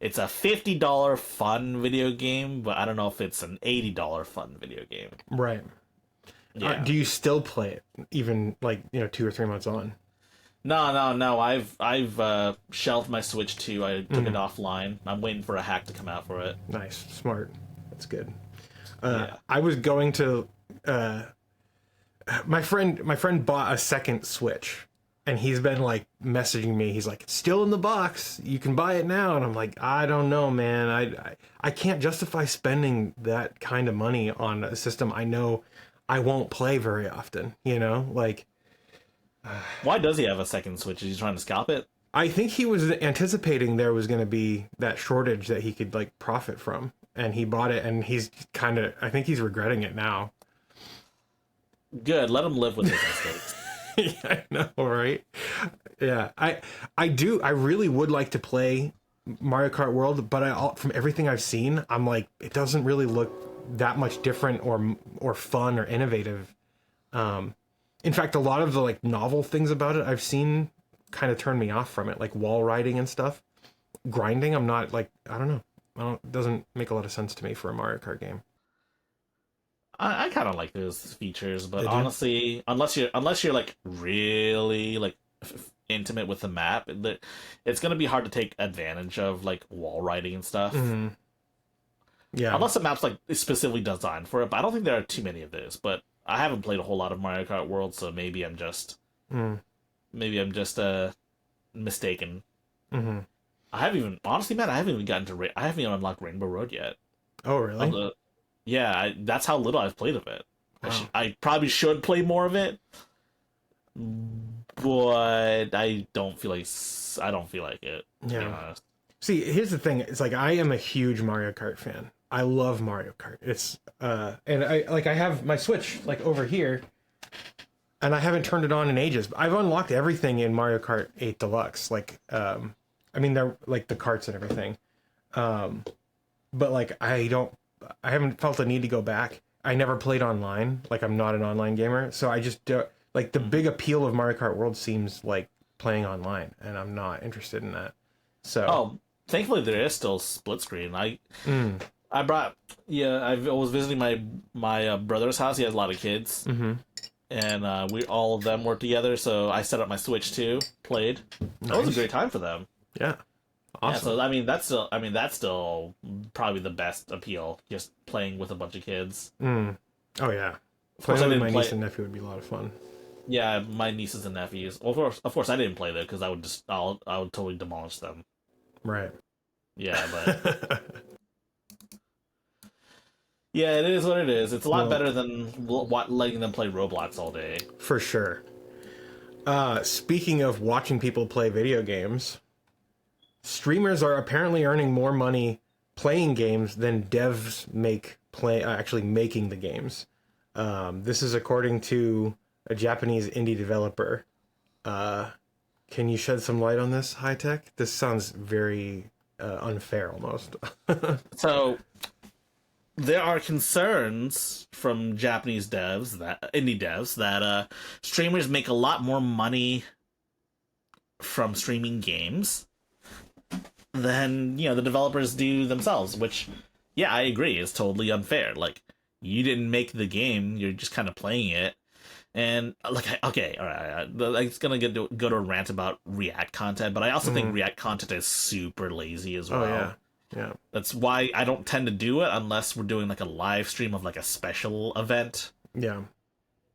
It's a $50 fun video game, but I don't know if it's an $80 fun video game. Right. Yeah. Do you still play it, even like 2 or 3 months on? No. I've shelved my Switch 2. I took it offline. I'm waiting for a hack to come out for it. Nice, smart. That's good. Yeah. I was going to. My friend bought a second Switch, and he's been like messaging me. He's like, "It's still in the box. You can buy it now." And I'm like, "I don't know, man. I can't justify spending that kind of money on a system I know I won't play very often. You know, like." Why does he have a second Switch? Is he trying to scalp it? I think he was anticipating there was going to be that shortage that he could like profit from, and he bought it, and he's kind of, I think he's regretting it now. Good. Let him live with his mistakes. Yeah, I know, right? Yeah, I do. I really would like to play Mario Kart World, but from everything I've seen, I'm like, it doesn't really look that much different or fun or innovative. In fact, a lot of the like novel things about it I've seen kind of turn me off from it, like wall riding and stuff. Grinding, I'm not like, I don't know. It doesn't make a lot of sense to me for a Mario Kart game. I kind of like those features, but They do? honestly, unless you're like really like intimate with the map, it's gonna be hard to take advantage of like wall riding and stuff. Mm-hmm. Yeah. Unless the map's like specifically designed for it, but I don't think there are too many of those. But I haven't played a whole lot of Mario Kart World, so maybe I'm just mistaken. Mm-hmm. I haven't even honestly, man, I haven't even gotten to I haven't even unlocked Rainbow Road yet. Oh, really? Yeah, that's how little I've played of it. Wow. I probably should play more of it, but I don't feel like it. To be Yeah. honest. See, here's the thing. It's like I am a huge Mario Kart fan. I love Mario Kart. It's and I have my Switch like over here, and I haven't turned it on in ages. I've unlocked everything in Mario Kart 8 Deluxe. Like I mean they're like the carts and everything. But like I haven't felt the need to go back. I never played online. Like I'm not an online gamer, so I just don't, like the big appeal of Mario Kart World seems like playing online, and I'm not interested in that. So Oh, thankfully there is still split screen. I was visiting my brother's house. He has a lot of kids, and we all of them were together. So I set up my Switch too, played. That was a Nice. great time for them. yeah, awesome. Yeah, so that's still probably the best appeal. Just playing with a bunch of kids. Oh yeah, course I playing with didn't my play- niece and nephew would be a lot of fun. Yeah, my nieces and nephews. Well, of course, I didn't play there because I would totally demolish them. Right. Yeah, but yeah, it is what it is. It's a lot better than letting them play Roblox all day. For sure. Speaking of watching people play video games, streamers are apparently earning more money playing games than devs make actually making the games. This is according to a Japanese indie developer. Can you shed some light on this, High Tech? This sounds very unfair almost. So there are concerns from Japanese indie devs that streamers make a lot more money from streaming games than the developers do themselves, which yeah, I agree is totally unfair. Like, you didn't make the game, you're just kind of playing it. And like, okay, all right, it's gonna go to a rant about React content, but I also think React content is super lazy as well. Oh yeah. Yeah. That's why I don't tend to do it unless we're doing like a live stream of like a special event. Yeah.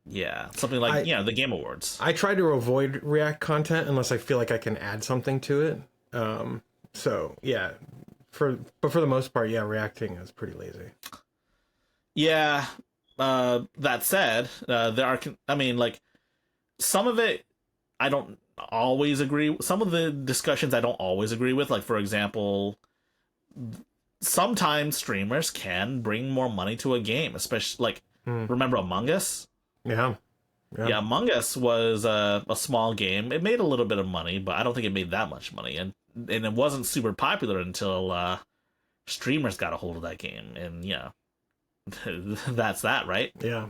Yeah, something like the Game Awards. I try to avoid React content unless I feel like I can add something to it. So yeah, but for the most part, yeah, reacting is pretty lazy. Yeah. That said, there are. I mean, like, some of it I don't always agree. Some of the discussions I don't always agree with. Like, for example, sometimes streamers can bring more money to a game, especially like remember Among Us? Yeah. Yeah, Among Us was a small game. It made a little bit of money, but I don't think it made that much money, and it wasn't super popular until streamers got a hold of that game, and that's that, right? Yeah.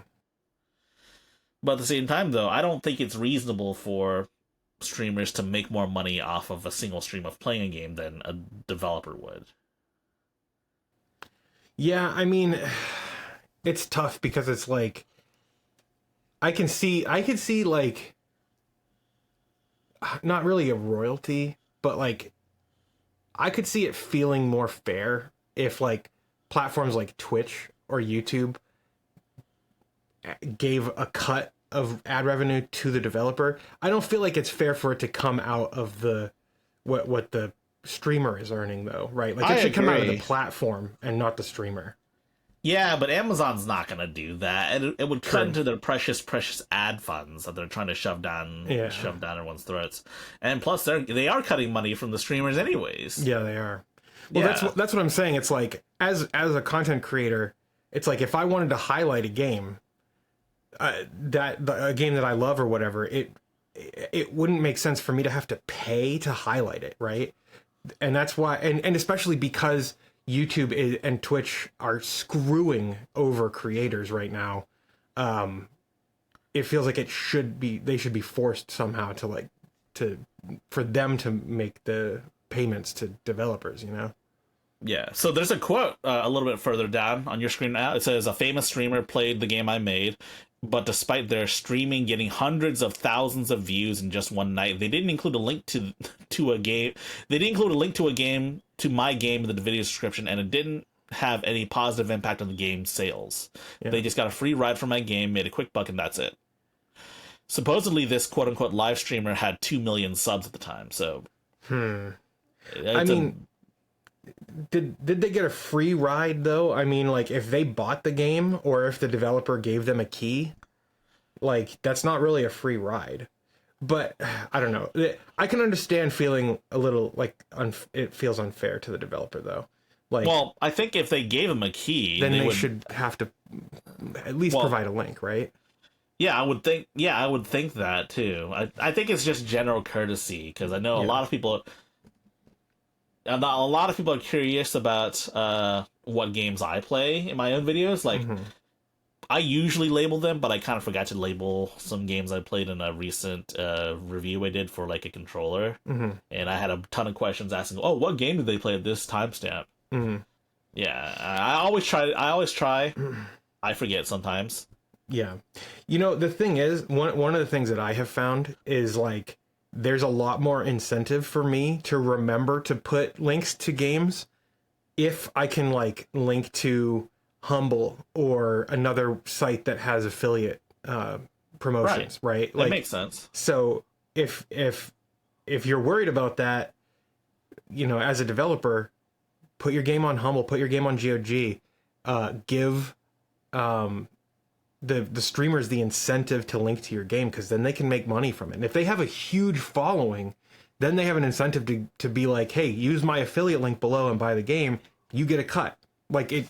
But at the same time, though, I don't think it's reasonable for streamers to make more money off of a single stream of playing a game than a developer would. Yeah, I mean, it's tough because it's like I can see like not really a royalty, but like I could see it feeling more fair if like platforms like Twitch or YouTube gave a cut of ad revenue to the developer. I don't feel like it's fair for it to come out of the what the streamer is earning though, right? Like I it should come out of the agree. platform and not the streamer. Yeah, but Amazon's not gonna do that. It would cut True. into their precious ad funds that they're trying to Yeah. shove down everyone's throats. And plus, they are cutting money from the streamers anyways. Yeah, they are. Well, Yeah. that's what I'm saying. It's like as a content creator, it's like if I wanted to highlight a game, a game that I love or whatever, it wouldn't make sense for me to have to pay to highlight it, right? And that's why, and especially because and Twitch are screwing over creators right now. It feels like they should be forced somehow to for them to make the payments to developers, you know? Yeah. So there's a quote a little bit further down on your screen now. It says, "A famous streamer played the game I made, but despite their streaming getting hundreds of thousands of views in just one night, they didn't include a link to a game. They didn't include a link to a game to my game in the video description, and it didn't have any positive impact on the game's sales. Yeah. They just got a free ride from my game, made a quick buck, and that's it." Supposedly, this quote unquote live streamer had 2 million subs at the time. So, I mean, did they get a free ride though? I mean, like if they bought the game or if the developer gave them a key, like that's not really a free ride. But I don't know. I can understand feeling a little like it feels unfair to the developer though. Like, well, I think if they gave him a key, then they would, should have to at least provide a link, right? Yeah, I would think. Yeah, I would think that too. I think it's just general courtesy because I know a lot of people. A lot of people are curious about what games I play in my own videos. Like, I usually label them, but I kind of forgot to label some games I played in a recent review I did for like a controller, and I had a ton of questions asking, "Oh, what game did they play at this timestamp?" Yeah, I always try. I forget sometimes. Yeah. You know, the thing is, one of the things that I have found is like there's a lot more incentive for me to remember to put links to games if I can like link to Humble or another site that has affiliate promotions, right? That Like, makes sense. So if you're worried about that, you know, as a developer, put your game on Humble, put your game on GOG, give the streamers the incentive to link to your game, because then they can make money from it. And if they have a huge following, then they have an incentive to be like, hey, use my affiliate link below and buy the game, you get a cut. Like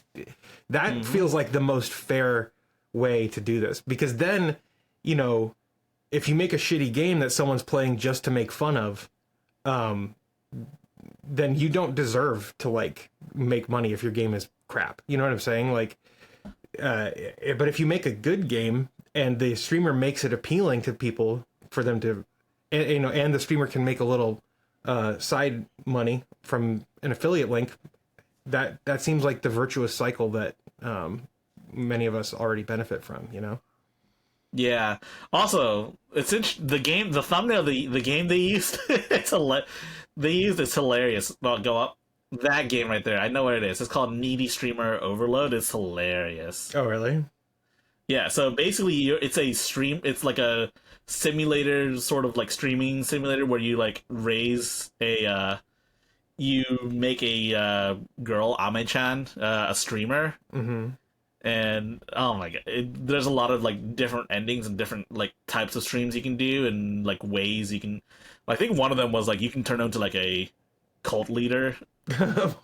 that feels like the most fair way to do this, because then, you know, if you make a shitty game that someone's playing just to make fun of, then you don't deserve to like make money if your game is crap. You know what I'm saying? Like, but if you make a good game and the streamer makes it appealing to people for them to, you know, and the streamer can make a little side money from an affiliate link, that seems like the virtuous cycle that many of us already benefit from, you know? Yeah. Also, the thumbnail, the game they used, it's hilarious. Well, go up. That game right there, I know what it is. It's called Needy Streamer Overload. It's hilarious. Oh, really? Yeah, so basically it's like a simulator, sort of like streaming simulator where you like you make a girl, Ame-chan, a streamer. And oh my god, there's a lot of like different endings and different like types of streams you can do and like ways you can. I think one of them was like you can turn into like a cult leader. Dude,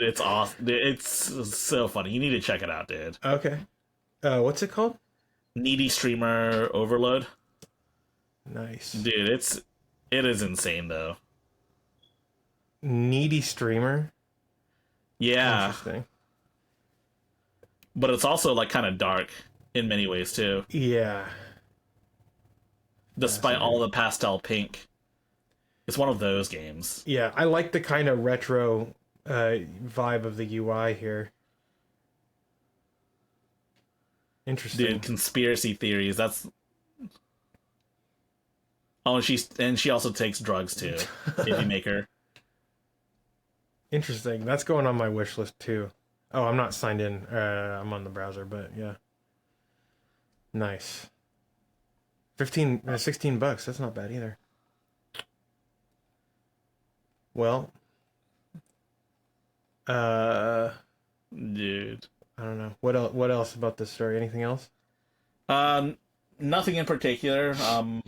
it's awesome. It's so funny. You need to check it out, dude. Okay. What's it called? Needy Streamer Overload. Nice. Dude, it is insane though. Needy streamer? Yeah. Interesting. But it's also like kind of dark in many ways too. Yeah. Despite all the pastel pink. It's one of those games. Yeah, I like the kind of retro vibe of the UI here. Interesting. Dude, conspiracy theories. That's Oh, and she also takes drugs too. If you make her. Interesting. That's going on my wish list too. Oh, I'm not signed in. I'm on the browser, but yeah. Nice. 16 bucks. That's not bad either. Well, dude, I don't know. What else about this story? Anything else? Nothing in particular.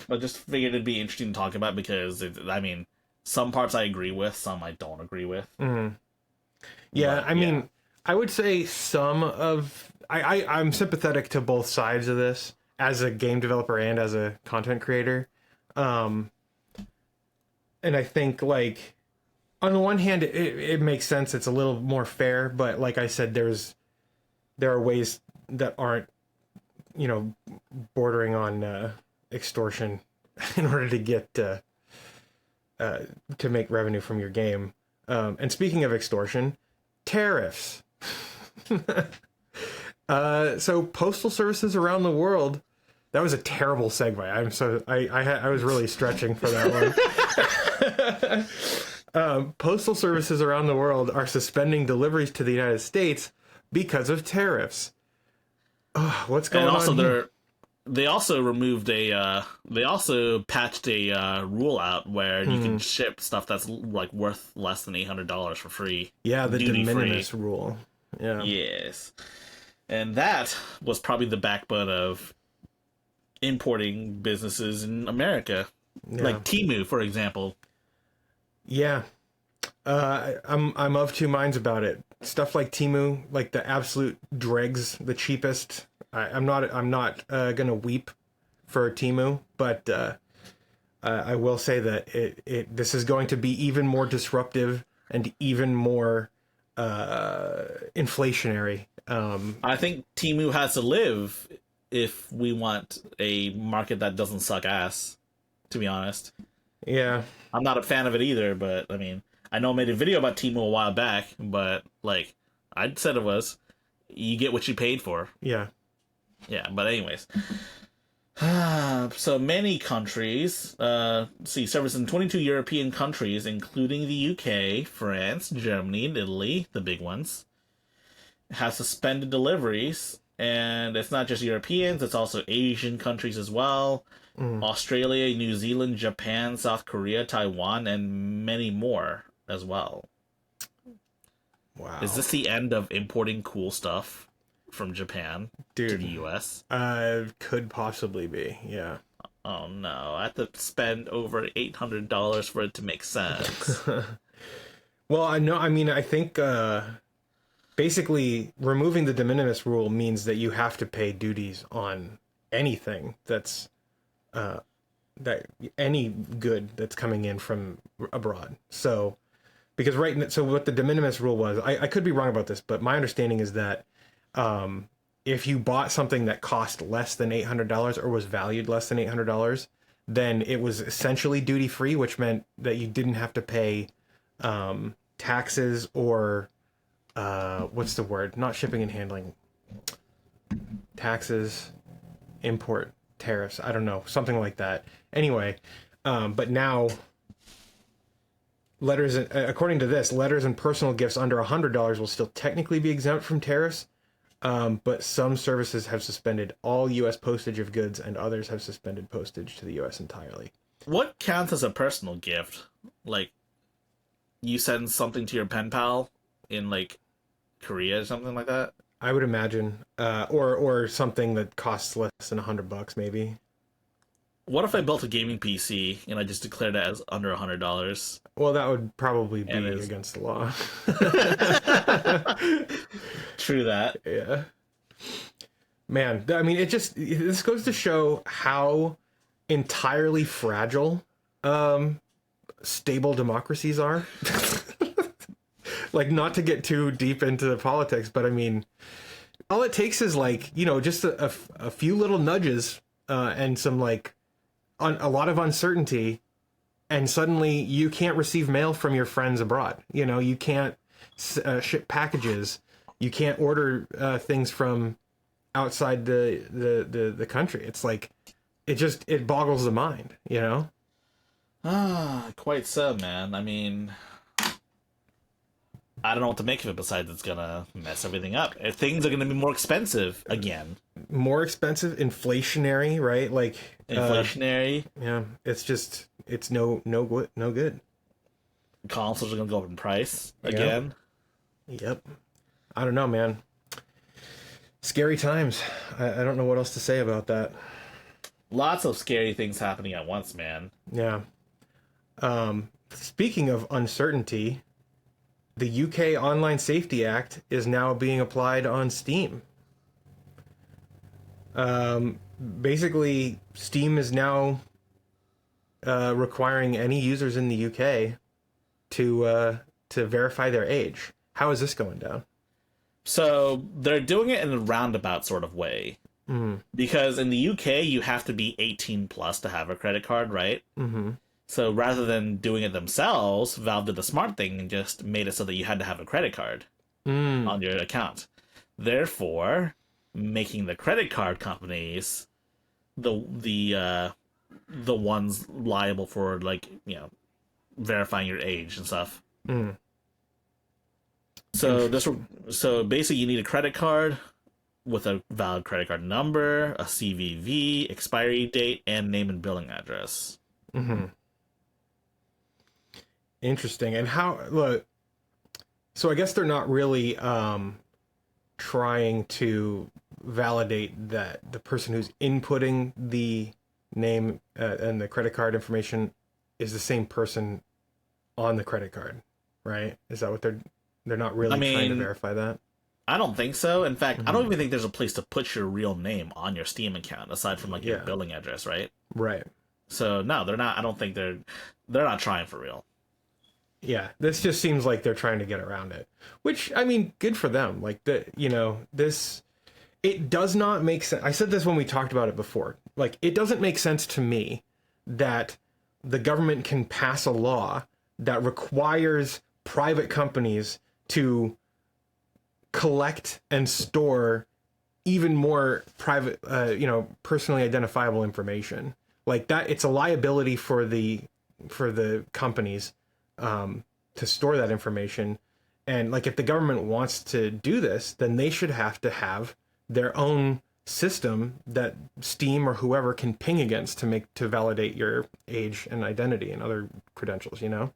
But just figured it'd be interesting to talk about because I mean, some parts I agree with, some I don't agree with. Mm-hmm. Yeah, I mean, I would say some of I'm sympathetic to both sides of this as a game developer and as a content creator. And I think, like, on the one hand, it makes sense. It's a little more fair, but like I said, there are ways that aren't, bordering on extortion in order to get to make revenue from your game. And speaking of extortion, tariffs. So postal services around the world. That was a terrible segue. I was really stretching for that one. Postal services around the world are suspending deliveries to the United States because of tariffs. What's going on here? They also patched a rule out where you can ship stuff that's like worth less than $800 for free. Yeah, the de minimis rule. Yeah. Yes. And that was probably the backbone of importing businesses in America. Yeah. Like Temu, for example. Yeah. I'm of two minds about it. Stuff like Temu, like the absolute dregs, the cheapest. I'm not gonna weep for Temu, but I will say that this is going to be even more disruptive and even more inflationary. I think Temu has to live if we want a market that doesn't suck ass, to be honest. Yeah. I'm not a fan of it either, but I mean, I know I made a video about Temu a while back, but like I said it was, you get what you paid for. Yeah. Yeah, but anyways. So many countries, service in 22 European countries, including the UK, France, Germany, and Italy, the big ones, have suspended deliveries. And it's not just Europeans, it's also Asian countries as well. Australia, New Zealand, Japan, South Korea, Taiwan, and many more as well. Wow. Is this the end of importing cool stuff from Japan to the US? Could possibly be, yeah. Oh no, I have to spend over $800 for it to make sense. Well, I think basically removing the de minimis rule means that you have to pay duties on anything that's any good that's coming in from abroad. So because what the de minimis rule was, I could be wrong about this, but my understanding is that if you bought something that cost less than $800 or was valued less than $800, then it was essentially duty free, which meant that you didn't have to pay taxes or what's the word? Not shipping and handling. Taxes, import tariffs. I don't know, something like that. Anyway, but now according to this, letters and personal gifts under $100 will still technically be exempt from tariffs. But some services have suspended all U.S. postage of goods, and others have suspended postage to the U.S. entirely. What counts as a personal gift? Like, you send something to your pen pal in, like, Korea or something like that? I would imagine. Or something that costs less than $100, maybe. What if I built a gaming PC and I just declared it as under $100? Well, that would probably be against the law. True that. Yeah. Man, I mean, this goes to show how entirely fragile stable democracies are. Like, not to get too deep into the politics, but I mean, all it takes is just a few little nudges and some a lot of uncertainty, and suddenly you can't receive mail from your friends abroad. You can't ship packages. You can't order things from outside the country. It's like it boggles the mind. Quite so, man. I mean, I don't know what to make of it besides it's gonna mess everything up. Things are gonna be more expensive again. More expensive, inflationary, right? Like Inflationary. yeah, it's no good. Consoles are gonna go up in price again. Yep. I don't know, man. Scary times. I don't know what else to say about that. Lots of scary things happening at once, man. Yeah. Speaking of uncertainty, the UK Online Safety Act is now being applied on Steam. Basically, Steam is now requiring any users in the UK to verify their age. How is this going down? So they're doing it in a roundabout sort of way. Because in the UK, you have to be 18 plus to have a credit card, right? Mm-hmm. So rather than doing it themselves, Valve did the smart thing and just made it so that you had to have a credit card on your account. Therefore, making the credit card companies the ones liable for, like, you know, verifying your age and stuff. So basically you need a credit card with a valid credit card number, a CVV, expiry date, and name and billing address. Mm-hmm. Interesting. And how, look, so I guess they're not really trying to validate that the person who's inputting the name and the credit card information is the same person on the credit card, right? Is that what they're not really trying to verify that? I don't think so. In fact, I don't even think there's a place to put your real name on your Steam account aside from, like, your billing address, right? Right. So no, they're not. I don't think they're not trying for real. Yeah, this just seems like they're trying to get around it, which, I mean, good for them. Like, it does not make sense. I said this when we talked about it before. Like, it doesn't make sense to me that the government can pass a law that requires private companies to collect and store even more private, personally identifiable information. Like that, it's a liability for the companies to store that information. And like, if the government wants to do this, then they should have to have their own system that Steam or whoever can ping against to validate your age and identity and other credentials, you know?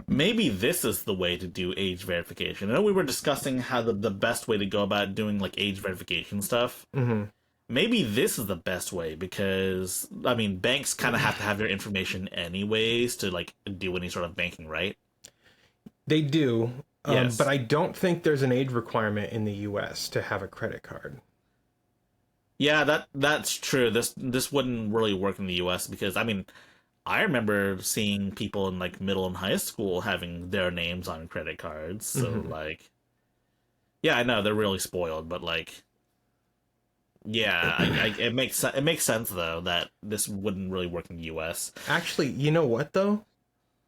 Maybe this is the way to do age verification. I know we were discussing how the best way to go about doing, like, age verification stuff. Mm-hmm. Maybe this is the best way because, I mean, banks kind of have to have your information anyways to, like, do any sort of banking, right? They do, Yes. but I don't think there's an age requirement in the US to have a credit card. Yeah, that's true. This wouldn't really work in the US because, I mean, I remember seeing people in, like, middle and high school having their names on credit cards. So, like, yeah, I know they're really spoiled, but, like, yeah, it makes sense though that this wouldn't really work in the US. Actually, you know what though?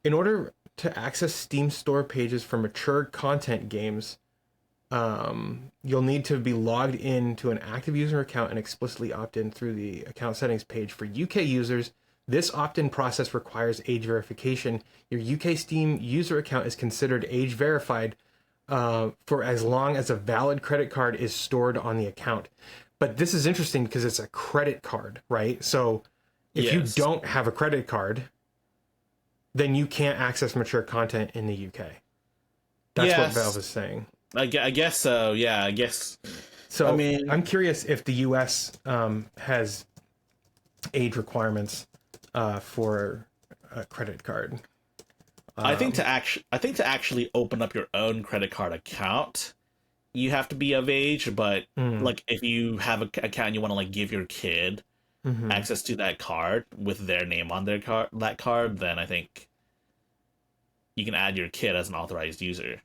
In order to access Steam store pages for mature content games, you'll need to be logged in to an active user account and explicitly opt in through the account settings page. For UK users, this opt-in process requires age verification. Your UK Steam user account is considered age verified for as long as a valid credit card is stored on the account. But this is interesting because it's a credit card, right? So if you don't have a credit card, then you can't access mature content in the UK. That's what Valve is saying. I guess so. Yeah, I guess. So I mean, I'm curious if the US has age requirements for a credit card. I think to actually open up your own credit card account, you have to be of age. But like, if you have an account and you want to, like, give your kid access to that card with their name on their card, then I think you can add your kid as an authorized user.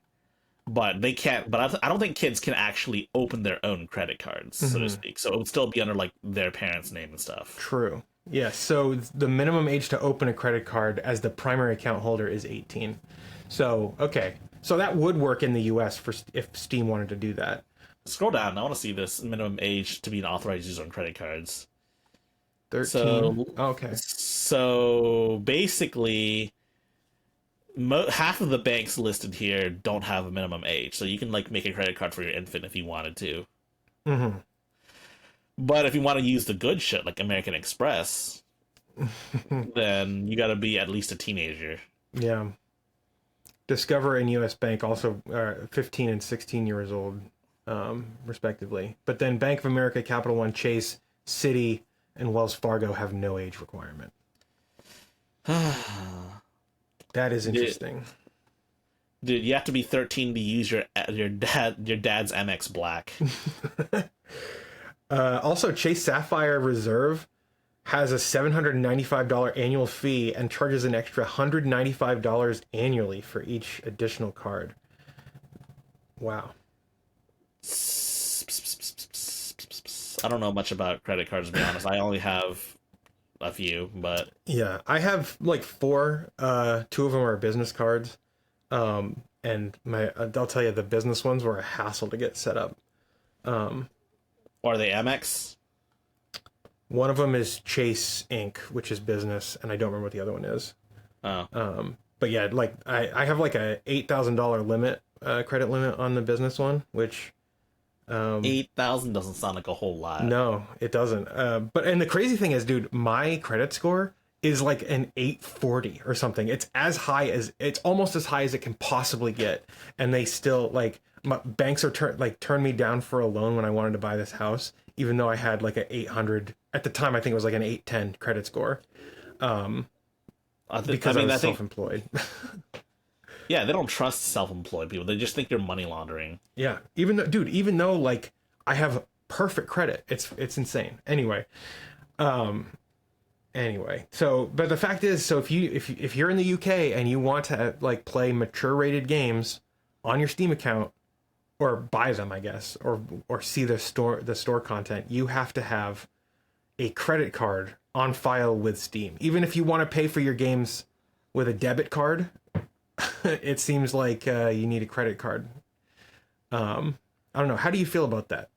But they can't. But I don't think kids can actually open their own credit cards, so to speak. So it would still be under, like, their parents' name and stuff. True. Yeah, so the minimum age to open a credit card as the primary account holder is 18. So, okay. So that would work in the US if Steam wanted to do that. Scroll down. I want to see this minimum age to be an authorized user on credit cards. 13. So Okay. So basically, half of the banks listed here don't have a minimum age, so you can like make a credit card for your infant if you wanted to. Mm-hmm. But if you want to use the good shit like American Express, then you got to be at least a teenager. Yeah. Discover and US Bank also are 15 and 16 years old, respectively. But then Bank of America, Capital One, Chase, Citi, and Wells Fargo have no age requirement. That is interesting. Dude, you have to be 13 to use your dad's MX Black. Also, Chase Sapphire Reserve has a $795 annual fee and charges an extra $195 annually for each additional card. Wow. I don't know much about credit cards, to be honest. I only have a few, but Yeah, I have like 4. 2 of them are business cards. And I'll tell you, the business ones were a hassle to get set up. are they Amex? One of them is Chase Inc., which is business, and I don't remember what the other one is. Oh, But yeah, like I have like a $8,000 limit, credit limit on the business one, which 8,000 doesn't sound like a whole lot. no, it doesn't. And the crazy thing is, dude, my credit score is like an 840 or something. It's almost as high as it can possibly get, and they still banks are turned me down for a loan when I wanted to buy this house, even though I had like a 800 at the time. I think it was like an 810 credit score, because I was self-employed. Yeah, they don't trust self-employed people. They just think you're money laundering. Yeah, even though like I have perfect credit, it's insane. Anyway, so but the fact is, so if you're in the UK and you want to like play mature rated games on your Steam account, or buy them, I guess, or see the store content, you have to have a credit card on file with Steam. Even if you want to pay for your games with a debit card, it seems like you need a credit card. I don't know. How do you feel about that?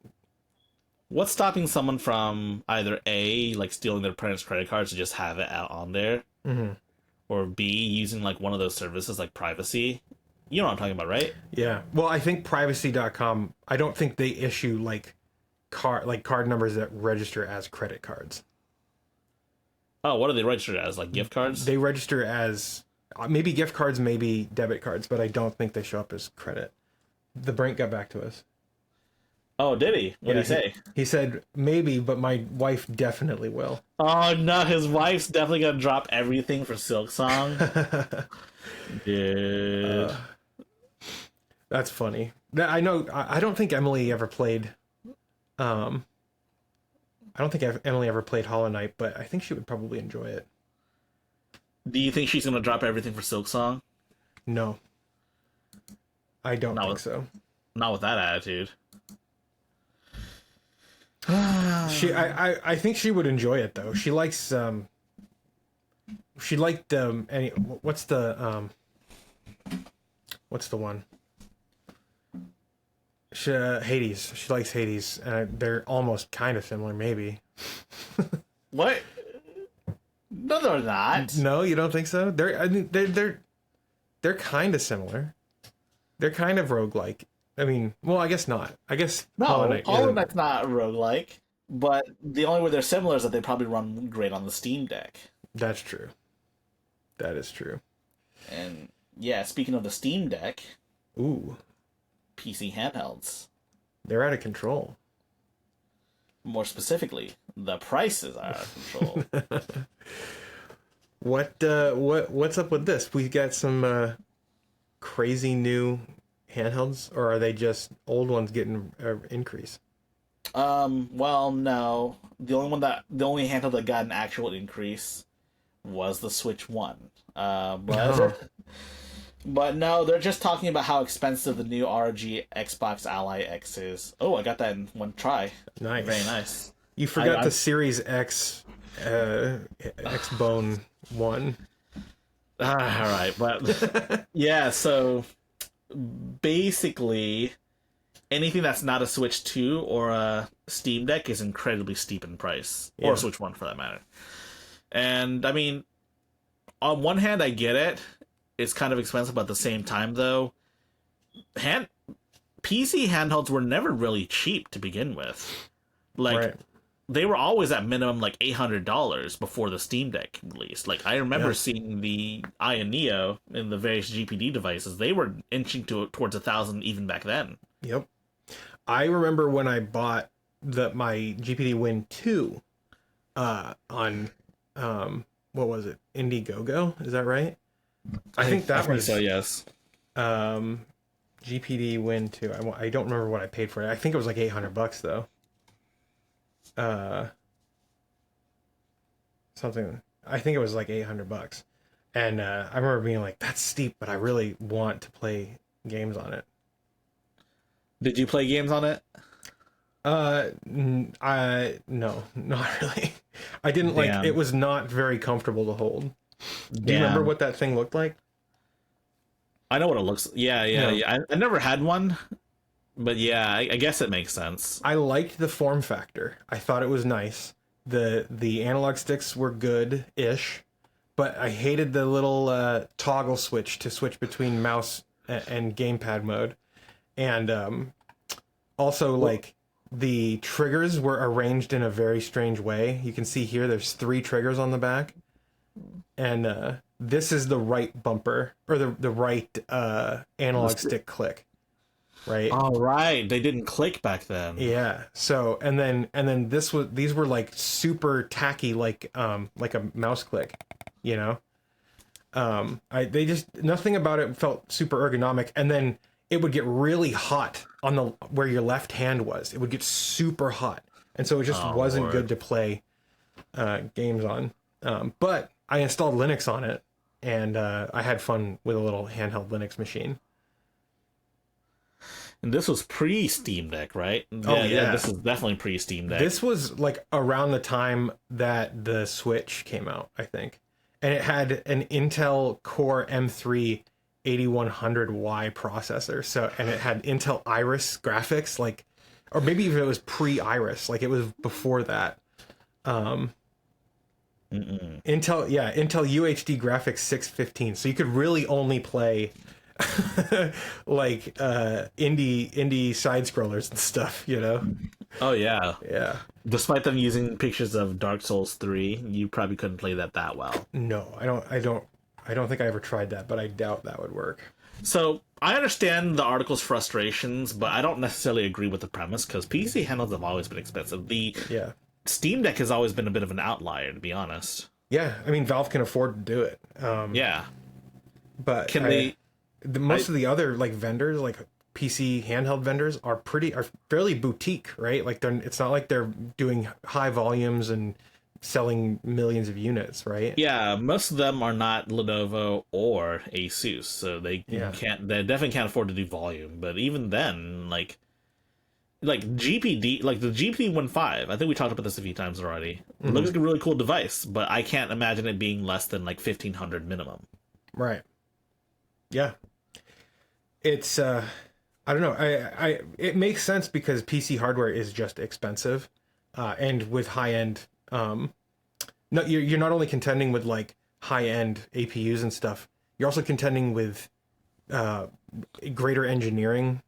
What's stopping someone from either A, like stealing their parents' credit cards to just have it out on there, or B, using like one of those services like Privacy? You know what I'm talking about, right? Yeah. Well, I think privacy.com, I don't think they issue like card numbers that register as credit cards. Oh, what are they registered as? Like gift cards? They register as maybe gift cards, maybe debit cards, but I don't think they show up as credit. The Brink got back to us. Oh, did he? What did he say? He said maybe, but my wife definitely will. Oh no, his wife's definitely gonna drop everything for Silksong. Dude. That's funny. I know. I don't think Emily ever played. I don't think Emily ever played Hollow Knight, but I think she would probably enjoy it. Do you think she's gonna drop everything for Silksong? No, I don't think so. Not with that attitude. I think she would enjoy it though. She likes she liked what's the one? Hades. She likes Hades, and they're almost kind of similar, maybe. What? No, they're not. No, you don't think so? They're kind of similar. They're kind of roguelike. I mean, well, I guess not. I guess no, Hollow Knight's not roguelike, but the only way they're similar is that they probably run great on the Steam Deck. That's true. That is true. And yeah, speaking of the Steam Deck, ooh, PC handhelds. They're out of control. More specifically, the prices are out of control. What's up with this? We got some crazy new handhelds, or are they just old ones getting an increase? Well, no. The only handheld that got an actual increase was the Switch 1. But no, they're just talking about how expensive the new ROG Xbox Ally X is. Oh, I got that in one try. Nice. Very nice. You forgot the Series X X-Bone 1. Alright, but yeah, so basically anything that's not a Switch 2 or a Steam Deck is incredibly steep in price, or a Switch 1 for that matter. And I mean, on one hand, I get it. It's kind of expensive, but at the same time, though, PC handhelds were never really cheap to begin with. Like, Right. they were always at minimum like $800 before the Steam Deck released. Like, I remember seeing the Aya Neo in the various GPD devices. They were inching towards 1,000 even back then. Yep. I remember when I bought my GPD Win 2 on what was it? Indiegogo, is that right? I think that was so, yes. GPD Win 2. I don't remember what I paid for it. I think it was like $800 though. Something. I think it was like $800. And I remember being like, that's steep, but I really want to play games on it. Did you play games on it? No, not really. I didn't like it. Was not very comfortable to hold. Do you remember what that thing looked like? I know what it looks. Yeah. I never had one, but yeah, I guess it makes sense. I liked the form factor. I thought it was nice. The analog sticks were good-ish, but I hated the little toggle switch to switch between mouse and gamepad mode, and also like the triggers were arranged in a very strange way. You can see here there's 3 triggers on the back, and this is the right bumper or the right analog stick click, right? Oh, right. They didn't click back then. Yeah. So and then these were like super tacky, like a mouse click, you know. They just, nothing about it felt super ergonomic, and then it would get really hot on the where your left hand was. It would get super hot, and so it just wasn't good to play games on. But I installed Linux on it, and I had fun with a little handheld Linux machine. And this was pre-Steam Deck, right? Yeah, this is definitely pre-Steam Deck. This was like around the time that the Switch came out, I think. And it had an Intel Core M3 8100Y processor. So, and it had Intel Iris graphics, like, or maybe even it was pre-Iris, like it was before that. Intel UHD graphics 615. So you could really only play like indie side scrollers and stuff, you know. Oh yeah. Yeah. Despite them using pictures of Dark Souls 3, you probably couldn't play that well. No, I don't think I ever tried that, but I doubt that would work. So I understand the article's frustrations, but I don't necessarily agree with the premise, because PC handhelds have always been expensive. The Steam Deck has always been a bit of an outlier, to be honest. Yeah, I mean, Valve can afford to do it. But most of the other like vendors, like PC handheld vendors, are fairly boutique, right? Like it's not like they're doing high volumes and selling millions of units, right? Yeah, most of them are not Lenovo or Asus, so they definitely can't afford to do volume. But even then, like GPD, like the GPD 1.5, I think we talked about this a few times already. It looks like a really cool device, but I can't imagine it being less than like 1,500 minimum. Right. Yeah. It's I don't know. It makes sense because PC hardware is just expensive, and with high end, you're not only contending with like high end APUs and stuff. You're also contending with greater engineering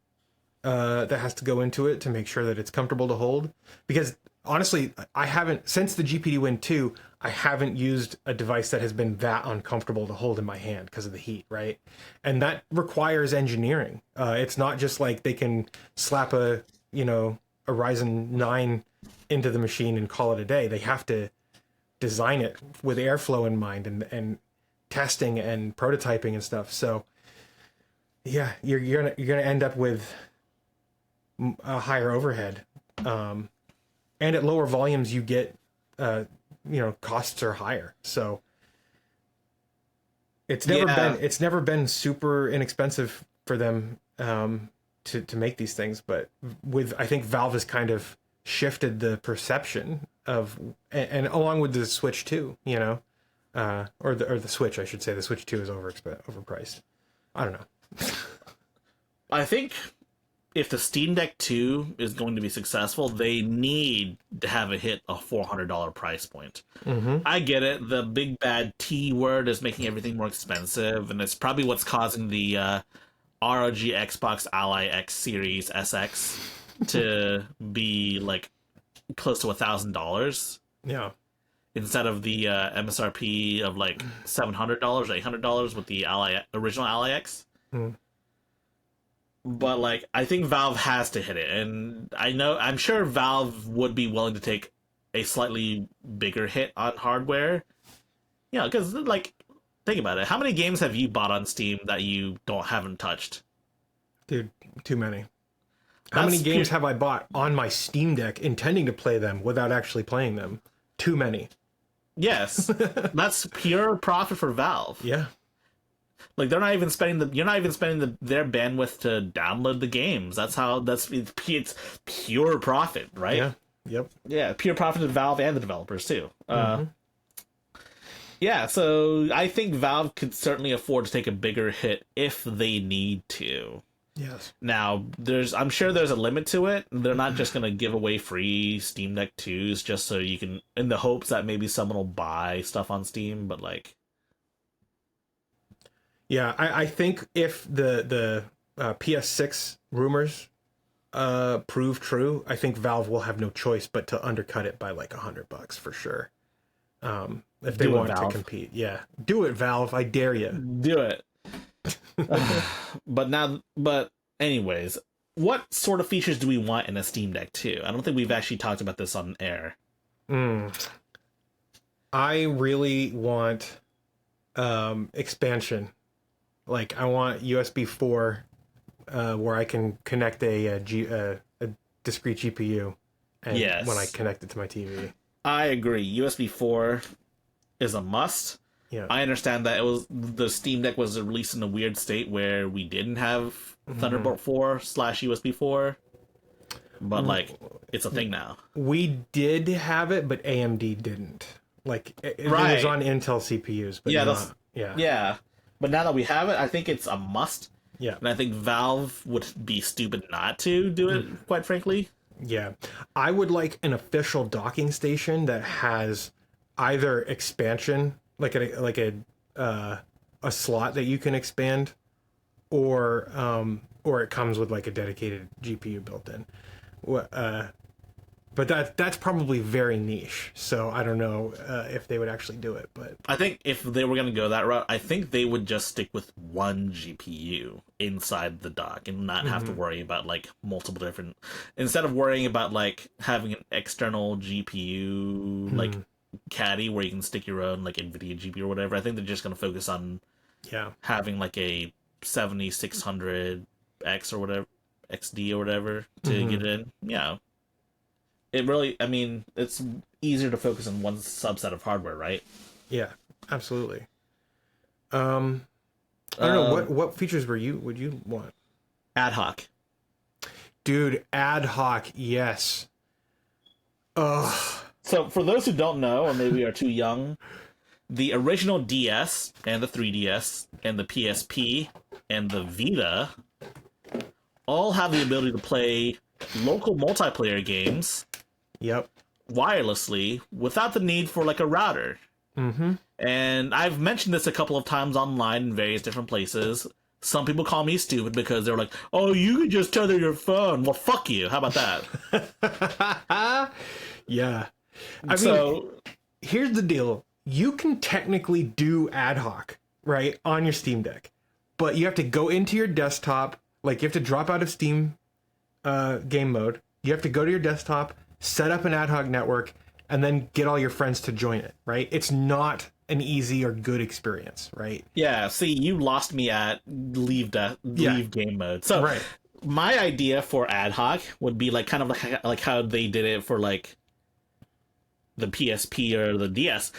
that has to go into it to make sure that it's comfortable to hold. Because honestly, I haven't, since the GPD Win 2, I haven't used a device that has been that uncomfortable to hold in my hand because of the heat, right? And that requires engineering. It's not just like they can slap a Ryzen 9 into the machine and call it a day. They have to design it with airflow in mind and testing and prototyping and stuff. So yeah, you're gonna end up with a higher overhead, and at lower volumes you get costs are higher. So it's never been super inexpensive for them to make these things, but I think Valve has kind of shifted the perception of, and along with the Switch 2, or the Switch, I should say. The Switch 2 is overpriced. I don't know. I think if the Steam Deck 2 is going to be successful, they need to have it hit a $400 price point. I get it. The big bad T word is making everything more expensive, and it's probably what's causing the ROG Xbox Ally X Series SX to be like close to $1,000. Yeah. Instead of the MSRP of like $700, $800 with the original Ally X. But like, I think Valve has to hit it, and I'm sure Valve would be willing to take a slightly bigger hit on hardware. Yeah, because like, think about it. How many games have you bought on Steam that you haven't touched? Dude, too many. How many games have I bought on my Steam Deck intending to play them without actually playing them? Too many. Yes, that's pure profit for Valve. Yeah. Like, you're not even spending their bandwidth to download the games. It's pure profit, right? Yeah. Yep. Yeah, pure profit to Valve and the developers too. Yeah, so I think Valve could certainly afford to take a bigger hit if they need to. Yes. Now, I'm sure there's a limit to it. They're not just going to give away free Steam Deck 2s just so you can, in the hopes that maybe someone will buy stuff on Steam, but like... Yeah, I think if the PS6 rumors prove true, I think Valve will have no choice but to undercut it by like $100 for sure. If they want to compete. Yeah. Do it, Valve. I dare you. Do it. But anyways, what sort of features do we want in a Steam Deck 2? I don't think we've actually talked about this on air. I really want expansion. Like, I want USB 4 where I can connect a discrete GPU when I connect it to my TV. I agree. USB 4 is a must. Yeah. I understand that the Steam Deck was released in a weird state where we didn't have Thunderbolt 4 / USB 4, but like, it's a thing now. We did have it, but AMD didn't. Like, it was on Intel CPUs, but yeah. But now that we have it, I think it's a must. Yeah. And I think Valve would be stupid not to do it, quite frankly. Yeah. I would like an official docking station that has either expansion, like a slot that you can expand, or it comes with like a dedicated GPU built in. But that's probably very niche, so I don't know if they would actually do it. But I think if they were going to go that route, I think they would just stick with one GPU inside the dock and not have to worry about like multiple different. Instead of worrying about like having an external GPU like caddy where you can stick your own like NVIDIA GPU or whatever, I think they're just going to focus on having like a 7600X or whatever, XD or whatever to get it in. Yeah. It really, I mean, it's easier to focus on one subset of hardware, right? Yeah, absolutely. I don't know, what features would you want? Ad hoc. Dude, ad hoc, yes. Ugh. So for those who don't know, or maybe are too young, the original DS and the 3DS and the PSP and the Vita all have the ability to play local multiplayer games wirelessly without the need for like a router. And I've mentioned this a couple of times online in various different places. Some people call me stupid because they're like, oh, you could just tether your phone. Well, fuck you. How about that? Yeah. I mean, here's the deal. You can technically do ad hoc, right, on your Steam Deck. But you have to go into your desktop. Like, you have to drop out of Steam game mode. You have to go to your desktop, set up an ad hoc network, and then get all your friends to join it, right? It's not an easy or good experience, right? Yeah, see, you lost me at leave game mode. So my idea for ad hoc would be like kind of like how they did it for like the PSP or the DS,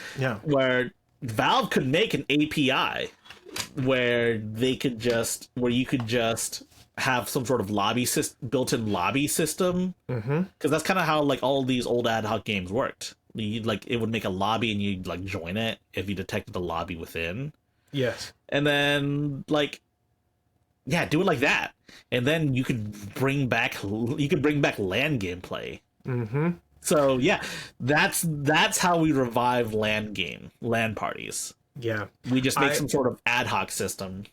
where Valve could make an API where you could just have some sort of built-in lobby system, because that's kind of how like all these old ad hoc games worked. It would make a lobby and you'd like join it if you detected the lobby within. Yes. And then like Yeah, do it like that, and then you could bring back LAN gameplay. Mm-hmm. So yeah, that's how we revive LAN parties. Yeah. We just make some sort of ad hoc system.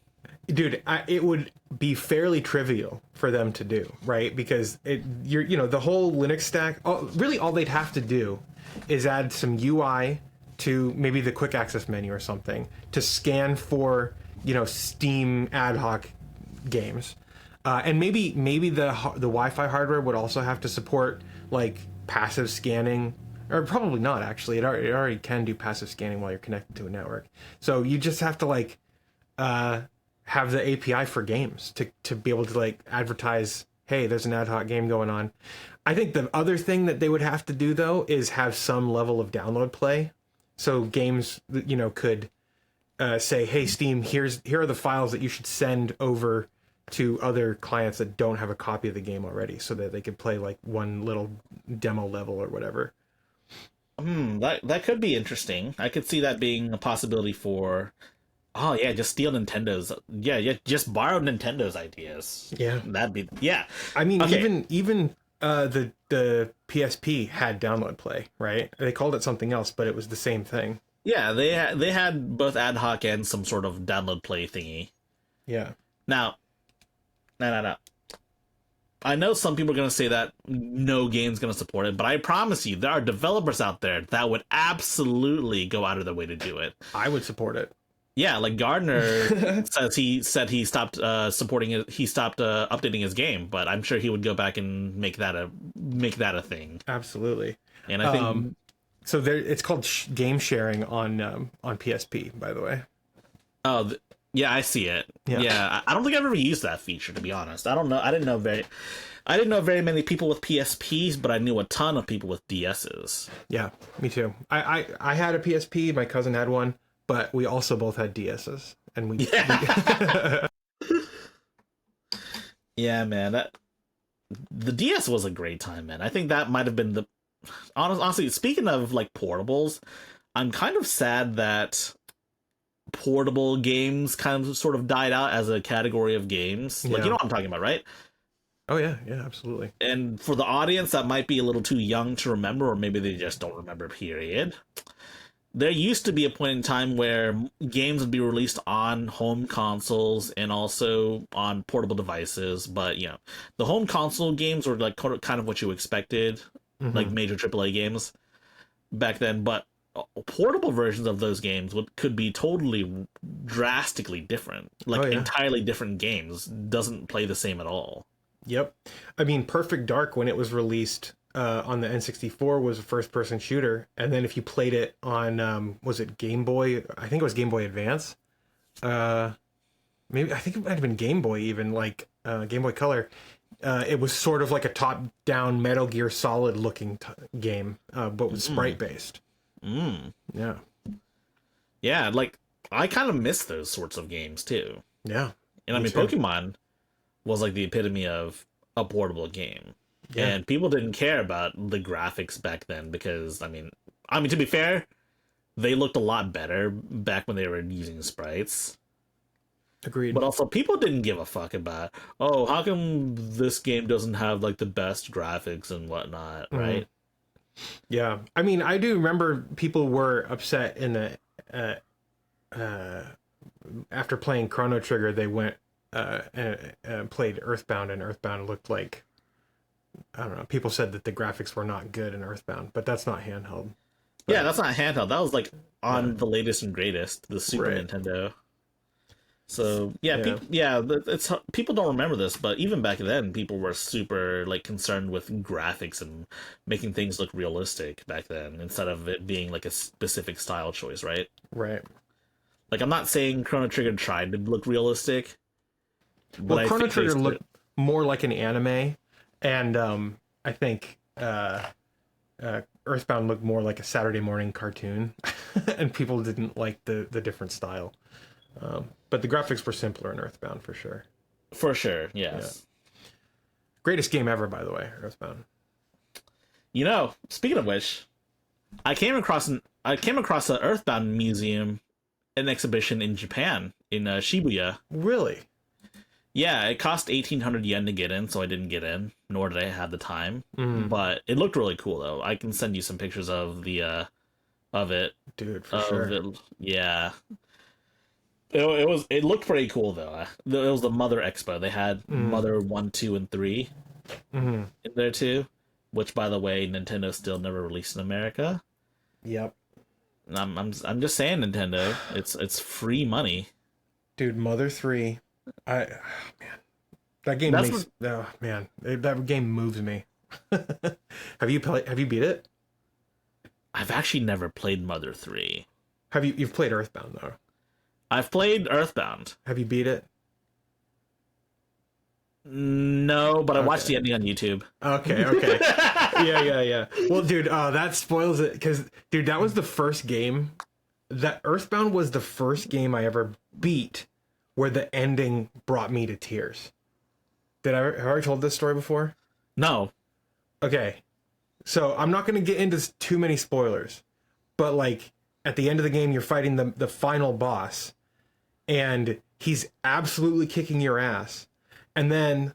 Dude, it would be fairly trivial for them to do, right? Because the whole Linux stack, really all they'd have to do is add some UI to maybe the quick access menu or something to scan for, Steam ad hoc games. And maybe the Wi-Fi hardware would also have to support like passive scanning, or probably not actually. It already can do passive scanning while you're connected to a network. So you just have to like have the API for games to be able to like advertise, hey, there's an ad hoc game going on. I think the other thing that they would have to do though is have some level of download play. So games, could say, hey, Steam, here are the files that you should send over to other clients that don't have a copy of the game already, so that they could play like one little demo level or whatever. That could be interesting. I could see that being a possibility for. Oh yeah, just steal Nintendo's. Yeah, just borrow Nintendo's ideas. Yeah, that'd be. Yeah, I mean, okay. even the PSP had download play, right? They called it something else, but it was the same thing. Yeah, they had both ad hoc and some sort of download play thingy. Yeah. Now, no. I know some people are going to say that no game's going to support it, but I promise you, there are developers out there that would absolutely go out of their way to do it. I would support it. Yeah, like Gardiner said he stopped supporting it. He stopped updating his game, but I'm sure he would go back and make that a thing. Absolutely. And I think so. It's called game sharing on PSP, by the way. Oh, yeah, I see it. Yeah, I don't think I've ever used that feature, to be honest. I don't know. I didn't know very many people with PSPs, but I knew a ton of people with DSs. Yeah, me too. I had a PSP. My cousin had one, but we also both had DSs, and we. Yeah. Yeah, man. The DS was a great time, man. I think that might have been the. Honestly, speaking of like portables, I'm kind of sad that portable games kind of sort of died out as a category of games. Like, you know what I'm talking about, right? Oh yeah, absolutely. And for the audience that might be a little too young to remember, or maybe they just don't remember, period. There used to be a point in time where games would be released on home consoles and also on portable devices, but the home console games were like kind of what you expected, like major AAA games back then, but portable versions of those games could be totally drastically different, like entirely different games. Doesn't play the same at all. Yep. I mean, Perfect Dark, when it was released on the N64, was a first-person shooter, and then if you played it on was it Game Boy? I think it was Game Boy Advance. Maybe I think it might have been Game Boy, even like Game Boy Color. It was sort of like a top-down Metal Gear Solid looking game, but was sprite-based. Yeah, like I kind of miss those sorts of games too. Yeah, and I mean, Pokemon was like the epitome of a portable game, and people didn't care about the graphics back then because I mean, to be fair, they looked a lot better back when they were using sprites. Agreed. But also, people didn't give a fuck about, oh, how come this game doesn't have like the best graphics and whatnot, right? Yeah, I mean, I do remember people were upset in the after playing Chrono Trigger, they went and played Earthbound, and Earthbound looked like, I don't know. People said that the graphics were not good in Earthbound, but that's not handheld. But, yeah, that's not handheld. That was like on the latest and greatest, the Super Nintendo. So it's people don't remember this, but even back then, people were super like concerned with graphics and making things look realistic back then, instead of it being like a specific style choice, right? Right. Like, I'm not saying Chrono Trigger tried to look realistic. Well, Chrono Trigger looked more like an anime, and I think Earthbound looked more like a Saturday morning cartoon, and people didn't like the different style. But the graphics were simpler in Earthbound for sure. For sure, yes. Yeah. Greatest game ever, by the way, Earthbound. Speaking of which, I came across an Earthbound museum, an exhibition in Japan, in Shibuya. Really? Yeah, it cost 1,800 yen to get in, so I didn't get in, nor did I have the time. Mm. But it looked really cool, though. I can send you some pictures of of it. Dude, for sure. Yeah. It looked pretty cool, though. It was the Mother Expo. They had Mother 1, 2, and 3 Mm-hmm. in there, too. Which, by the way, Nintendo still never released in America. Yep. I'm just saying, Nintendo. It's free money. Dude, Mother 3. Man. That game oh man. That game moves me. Have you beat it? I've actually never played Mother 3. You've played Earthbound though? I've played Earthbound. Have you beat it? No, but I watched the ending on YouTube. Okay. Yeah. Well, dude, that spoils it because, dude, that was the first game. That Earthbound was the first game I ever beat where the ending brought me to tears. Have I told this story before? No. Okay. So I'm not going to get into too many spoilers, but like at the end of the game, you're fighting the final boss, and he's absolutely kicking your ass. And then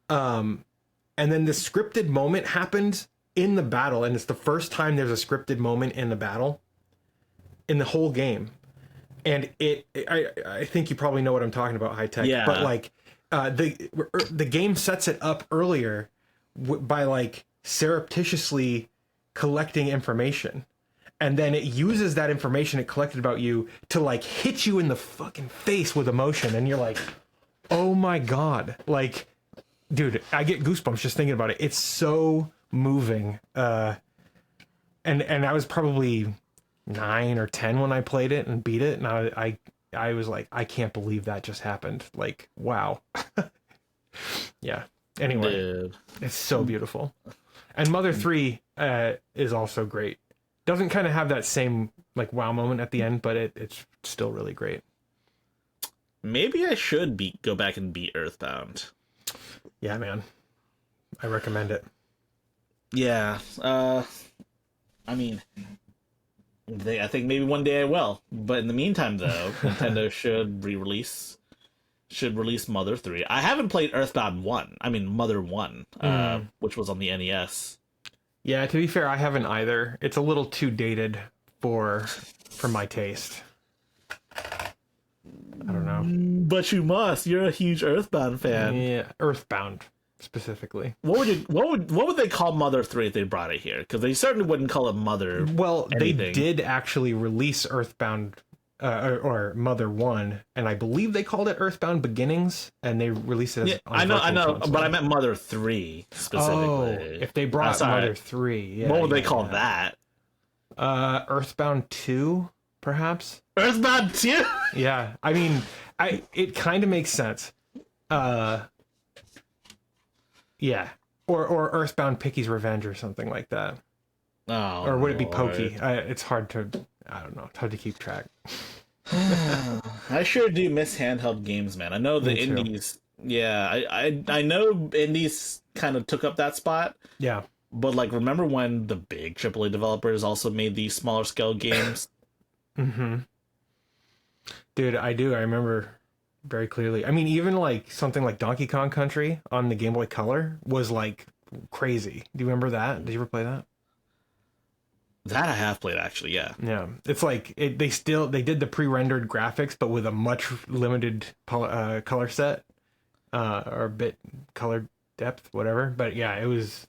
the scripted moment happened in the battle, and it's the first time there's a scripted moment in the battle in the whole game. And I think you probably know what I'm talking about, High Tech. Yeah. But like the game sets it up earlier by like surreptitiously collecting information. And then it uses that information it collected about you to like hit you in the fucking face with emotion. And you're like, oh my God. Like, dude, I get goosebumps just thinking about it. It's so moving. And I was probably 9 or 10 when I played it and beat it. And I was like, I can't believe that just happened. Like, wow. Yeah. Anyway, Dude. It's so beautiful. And Mother 3 is also great. Doesn't kind of have that same like wow moment at the end, but it's still really great. Maybe I should go back and beat Earthbound. Yeah, man. I recommend it. Yeah. I mean, I think maybe one day I will. But in the meantime, though, Nintendo should release Mother 3. I haven't played Earthbound 1. I mean, Mother 1, which was on the NES. Yeah, to be fair, I haven't either. It's a little too dated for my taste. I don't know. But you must. You're a huge Earthbound fan. Yeah, Earthbound specifically. What would they call Mother 3 if they brought it here? Because they certainly wouldn't call it Mother. Well, anything. They did actually release Earthbound or Mother 1, and I believe they called it Earthbound Beginnings, and they released it as I know, but I meant Mother 3 specifically. Oh, if they brought Mother 3, yeah. What would they call that? Earthbound 2, perhaps? Earthbound 2? Yeah, I mean, it kind of makes sense. Yeah. Or Earthbound Picky's Revenge or something like that. Oh, or would it be Lord. Pokey? It's hard to, I don't know, it's hard to keep track. I sure do miss handheld games, man. I know the indies. Yeah, I know indies kind of took up that spot. Yeah. But like, remember when the big AAA developers also made these smaller scale games? Mm-hmm. Dude, I do. I remember very clearly. I mean, even like something like Donkey Kong Country on the Game Boy Color was like crazy. Do you remember that? Did you ever play that? That I have played, actually, yeah. Yeah, it's like they did the pre-rendered graphics, but with a much limited color set or bit color depth, whatever. But yeah, it was.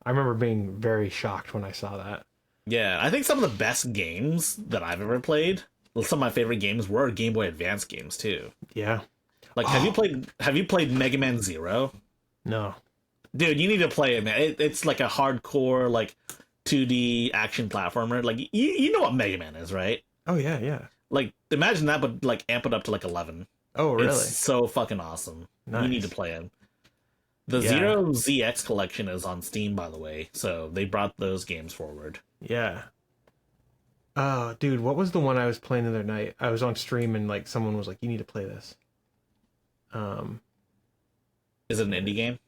I remember being very shocked when I saw that. Yeah, I think some of the best games that I've ever played, some of my favorite games were Game Boy Advance games too. Yeah. Like, have you played Mega Man Zero? No. Dude, you need to play it, man. It's like a hardcore like 2D action platformer. Like, you know what Mega Man is, right? Oh yeah, yeah. Like, imagine that, but like amp it up to like 11. Oh really? It's so fucking awesome. Nice. You need to play it. The Zero ZX collection is on Steam, by the way, so they brought those games forward. Yeah. Oh, dude, what was the one I was playing the other night? I was on stream and like someone was like, "You need to play this." Is it an indie game?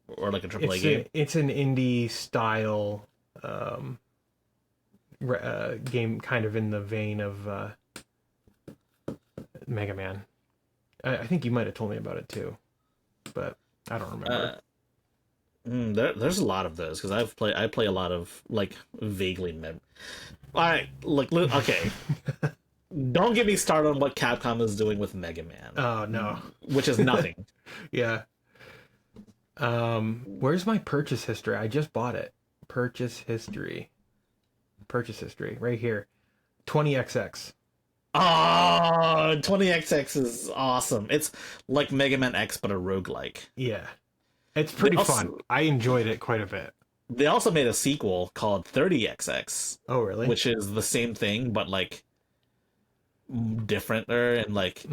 Or like a AAA game? It's an indie style game, kind of in the vein of Mega Man. I think you might have told me about it too, but I don't remember. There's a lot of those because I play a lot of like vaguely All right, like okay. Don't get me started on what Capcom is doing with Mega Man. Oh no, which is nothing. Yeah. Where's my purchase history? I just bought it. Purchase history right here. 20XX. Oh, 20XX is awesome. It's like Mega Man X but a roguelike. Yeah. It's pretty fun. I enjoyed it quite a bit. They also made a sequel called 30XX. Oh, really? Which is the same thing but like differenter and like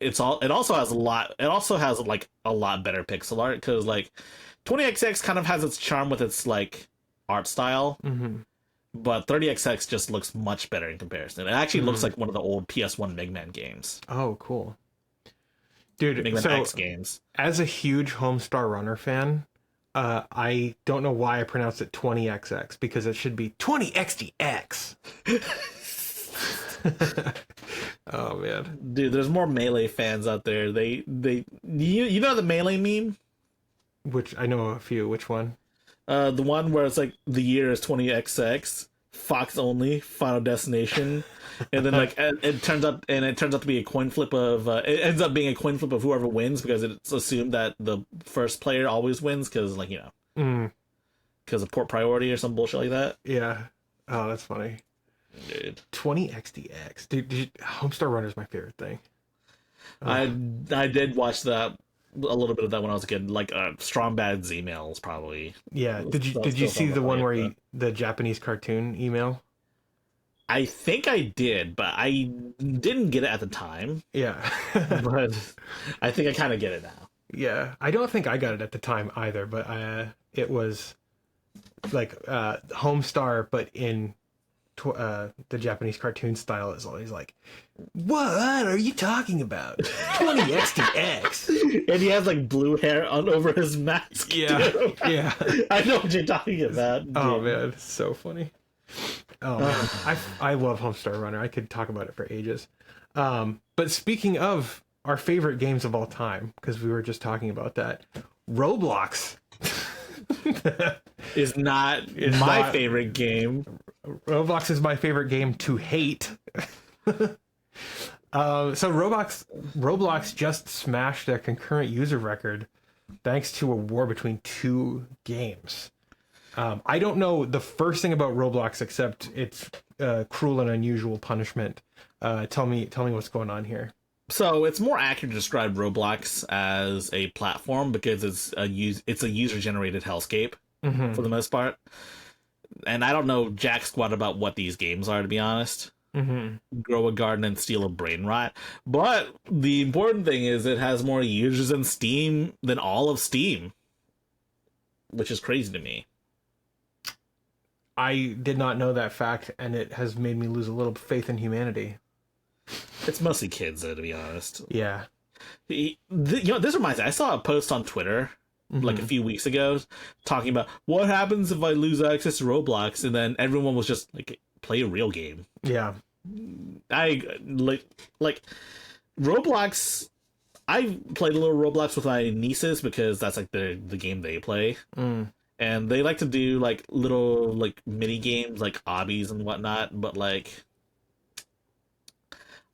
it also has like a lot better pixel art because like 20XX kind of has its charm with its like art style. But 30XX just looks much better in comparison. It actually looks like one of the old PS1 Mega Man games. Oh, cool. Dude, Mega Man X games. As a huge Homestar Runner fan, I don't know why I pronounced it 20XX because it should be 20XDX. Oh man, dude, there's more Melee fans out there. You know the Melee meme? Which I know a few. Which one? The one where it's like the year is 20XX, Fox only, Final Destination, and then like it turns out to be a coin flip of it ends up being a coin flip of whoever wins because it's assumed that the first player always wins because like because of port priority or some bullshit like that. Yeah. Oh, that's funny. Dude. 20XDX. Dude, Homestar Runner is my favorite thing. I did watch that a little bit of that when I was a kid, like Strong Bad's emails probably. Yeah. Did you see the one where the Japanese cartoon email? I think I did, but I didn't get it at the time. Yeah. But I think I kind of get it now. Yeah. I don't think I got it at the time either, but it was like Homestar, but in the Japanese cartoon style is always like, what are you talking about? 20XDX. And he has like blue hair over his mask. Yeah. Too. Yeah. I know what you're talking about. Oh man, it's so funny. Oh man. I love Homestar Runner. I could talk about it for ages. But speaking of our favorite games of all time, because we were just talking about that, Roblox is not my favorite game. Roblox is my favorite game to hate. So Roblox just smashed their concurrent user record thanks to a war between two games. I don't know the first thing about Roblox except it's cruel and unusual punishment. Tell me what's going on here. So it's more accurate to describe Roblox as a platform because it's a user generated hellscape for the most part. And I don't know jack squat about what these games are, to be honest. Grow a garden and steal a brain rot. But the important thing is it has more users in Steam than all of Steam, which is crazy to me. I did not know that fact, and it has made me lose a little faith in humanity. It's mostly kids, though, to be honest. Yeah. This reminds me. I saw a post on Twitter like a few weeks ago talking about what happens if I lose access to Roblox, and then everyone was just like, play a real game. Yeah. I like Roblox. I played a little Roblox with my nieces because that's like the game they play. And they like to do like little like mini games like obbies and whatnot, but like